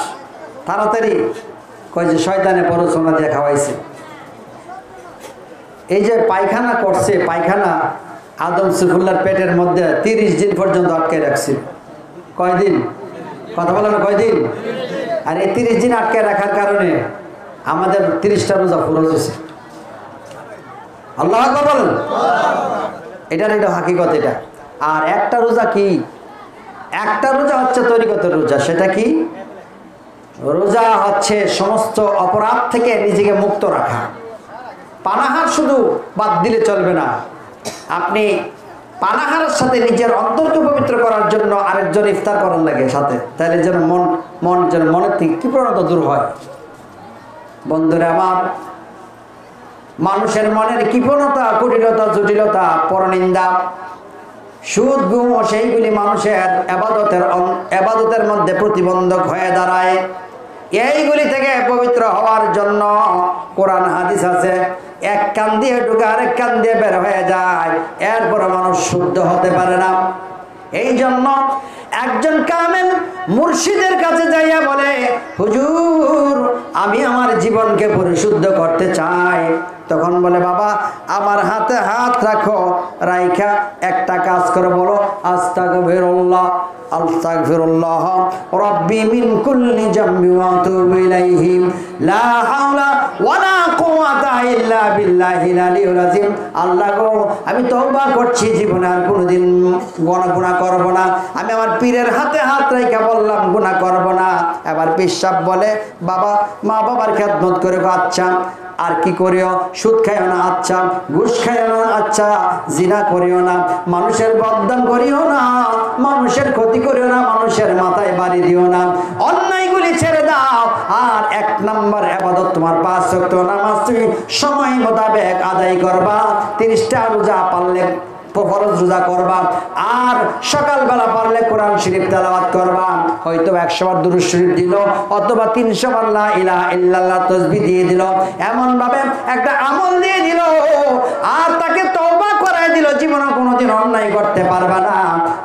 তাড়াতাড়ি কয় যে শয়তানে প্ররোচনা দিয়ে খাওয়াইছে। এই যে পায়খানা করছে, পায়খানা আদম সুফুল্লাহর পেটের মধ্যে 30 দিন পর্যন্ত আটকে রাখছিল। কয়দিন? কথা বলেন কয়দিন? আর এই 30 দিন আটকে রাখার কারণে আমাদের 30টা রোজা ফরজ হয়েছে। আল্লাহু আকবার বলেন। এটার এটা হাকিকত এটা। আর একটা রোজা কি? একটা রোজা হচ্ছে তরিকতের রোজা। সেটা কি? রোজা হচ্ছে সমস্ত অপরাধ থেকে নিজেকে মুক্ত রাখা। পানাহার শুধু বাদ দিলে চলবে না, আপনি পানাহারের সাথে নিজের অন্তরকে পবিত্র করার জন্য আরেকজন ইফতার করার লাগে সাথে, তাহলে যেন যেন মনের থেকে কৃপণতা দূর হয়। বন্ধুরা আমার, মানুষের মনের কৃপণতা, কুটিলতা, জটিলতা, পরনিন্দা, সুদ, গুম ও সেইগুলি মানুষের এবাদতের মধ্যে প্রতিবন্ধক হয়ে দাঁড়ায়। এইগুলি থেকে পবিত্র হওয়ার জন্য কোরআন হাদিস আছে, এক কান দিয়ে ঢুকে আরেক কান দিয়ে বের হয়ে যায়, এরপর মানুষ শুদ্ধ হতে পারে না। এই জন্য একজন কামেল মুর্শিদের কাছে যাইয়া বলে হুজুর আমি আমার জীবনকে পরিশুদ্ধ করতে চাই। তখন বলে বাবা আমার হাতে হাত রাখো, রাইখা একটা কাজ করে বলো আস্তাগফিরুল্লাহ আস্তাগফিরুল্লাহ রাব্বি মিন কুল্লি জামবি ওয়া আতুবু ইলাইহি লা হাওলা ওয়ালা কুওয়াতা ইল্লা বিল্লাহিল আলিয়্যিল আযীম। আল্লাহ গো আমি তওবা করছি, জীবনে আর কোনোদিন গুনাহ করব না। আমি আমার পীরের হাতে হাত রাইখা বললাম গুনাহ করব না। এবার পীর সাহেব বলে বাবা মা বাবার খেদমত করে, আচ্ছা আর কি করিও? সুদ খাইও না, আচ্ছা। ঘুষ খাইও না, আচ্ছা। জিনা করিও না, মানুষের বদনাম করিও না, মানুষের ক্ষতি করিও না, মানুষের মাথায় বাড়ি দিও না, অন্যায়গুলি ছেড়ে দাও। আর 1 নম্বর ইবাদত তোমার 5 ওয়াক্ত নামাজ তুমি সময় মোতাবেক আদায় করবা। 30টা রোজা পারলে ফরজ রোজা করবা, আর সকালবেলা পারলে কোরআন শরীফ তেলাওয়াত করবা। হয়তো 100 বার দুরূদ শরীফ দিল, অথবা 300 বার লা ইলাহা ইল্লাল্লাহ তাসবিহ দিয়ে দিল, এমন ভাবে একটা আমল দিয়ে দিল আর তাকে তওবা করাই দিল, জীবনে কোনোদিন অন্যায় করতে পারবে না।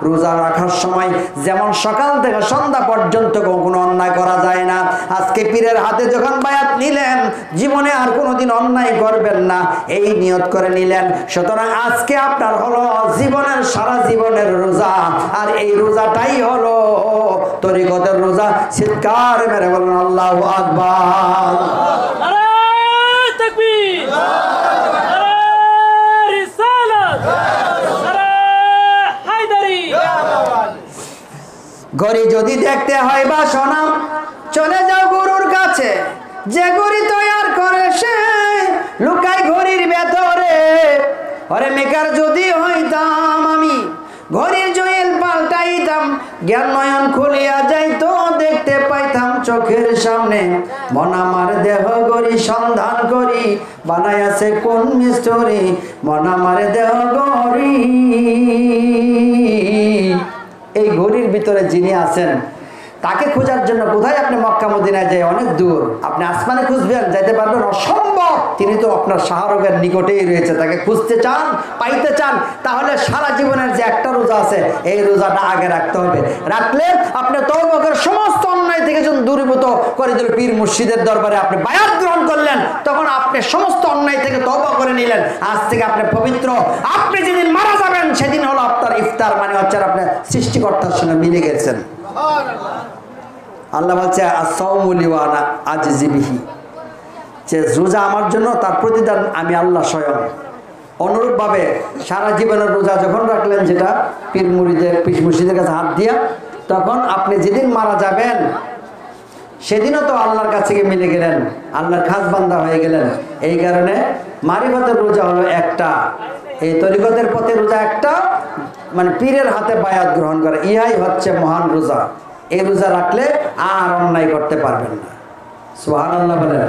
রোজা রাখার সময় যেমন সকাল থেকে সন্ধ্যা পর্যন্ত কোনো অন্যায় করা যায় না, আজকে পীরের হাতে যখন বায়াত নিলেন জীবনে আর কোনোদিন অন্যায় করবেন না এই নিয়ত করে নিলেন। সুতরাং আজকে আপনার হলো জীবনের সারা জীবনের রোজা, আর এই রোজাটাই হলো তরিকতের রোজা। চিৎকার মেরে বলুন আল্লাহু আকবার। নারে তাকবীর, নারে রিসালাত, নারে হায়দারি। ঘড়ি যদি দেখতে হয় বাসনা, চলে যাও গুরুর কাছে, যে ঘড়ি তৈয়ার করে সে লুকাই ঘড়ির ভেতরে, ওরে মেকার যদি হইতাম আমি ঘড়ির জয়েল পাল্টাইতাম, জ্ঞান নয়ন খুলিয়া যাইতো দেখতে পাইতাম চোখের সামনে, মন আমার দেহ গড়ি সন্ধান করি বানাই আছে কোন মিস্টরি, মন আমার দেহ গড়ি। এই ঘড়ির ভিতরে যিনি আছেন তাকে খোঁজার জন্য কোথায় আপনি মক্কা মদিনায় যাই, অনেক দূর, আপনি আসমানে খুঁজবেন যাইতে পারবেন, অসম্ভব। তিনি তো আপনার শাহরুখের নিকটেই রয়েছে, তাকে খুঁজতে চান, পাইতে চান, তাহলে সারা জীবনের যে একটা রোজা আছে এই রোজাটা আগে রাখতে হবে। রাখলে আপনি তওবার সমস্ত অন্যায় থেকে যখন দূরীভূত করে দিল, পীর মুর্শিদের দরবারে আপনি বায়াত গ্রহণ করলেন, তখন আপনি সমস্ত অন্যায় থেকে তওবা করে নিলেন, আজ থেকে আপনি পবিত্র। আপনি যেদিন মারা যাবেন সেদিন হলো আপনার ইফতার, মানে হচ্ছে আপনি সৃষ্টিকর্তার সঙ্গে মিলে গেছেন। আল্লাহ বলছে আস-সাওমু লি ওয়া আনা আজজি বিহি, যে রোজা আমার জন্য, তার প্রতিদান আমি আল্লাহ স্বয়ং। অনুরূপভাবে সারা জীবনের রোজা যখন রাখলেন, যেটা পীর মুর্শিদের কাছে হাত দিয়া, তখন আপনি যেদিন মারা যাবেন সেদিনও তো আল্লাহর কাছে গিয়ে মিলে গেলেন, আল্লাহর খাস বান্দা হয়ে গেলেন। এই কারণে মারিফতের রোজা হলো একটা, এই তরিকতের পথে রোজা একটা, মানে পীরের হাতে বায়াত গ্রহণ করা, ইহাই হচ্ছে মহান রোজা। এই রোজা রাখলে আর অন্যায় করতে পারবেন না। সুবহানাল্লাহ বলেন।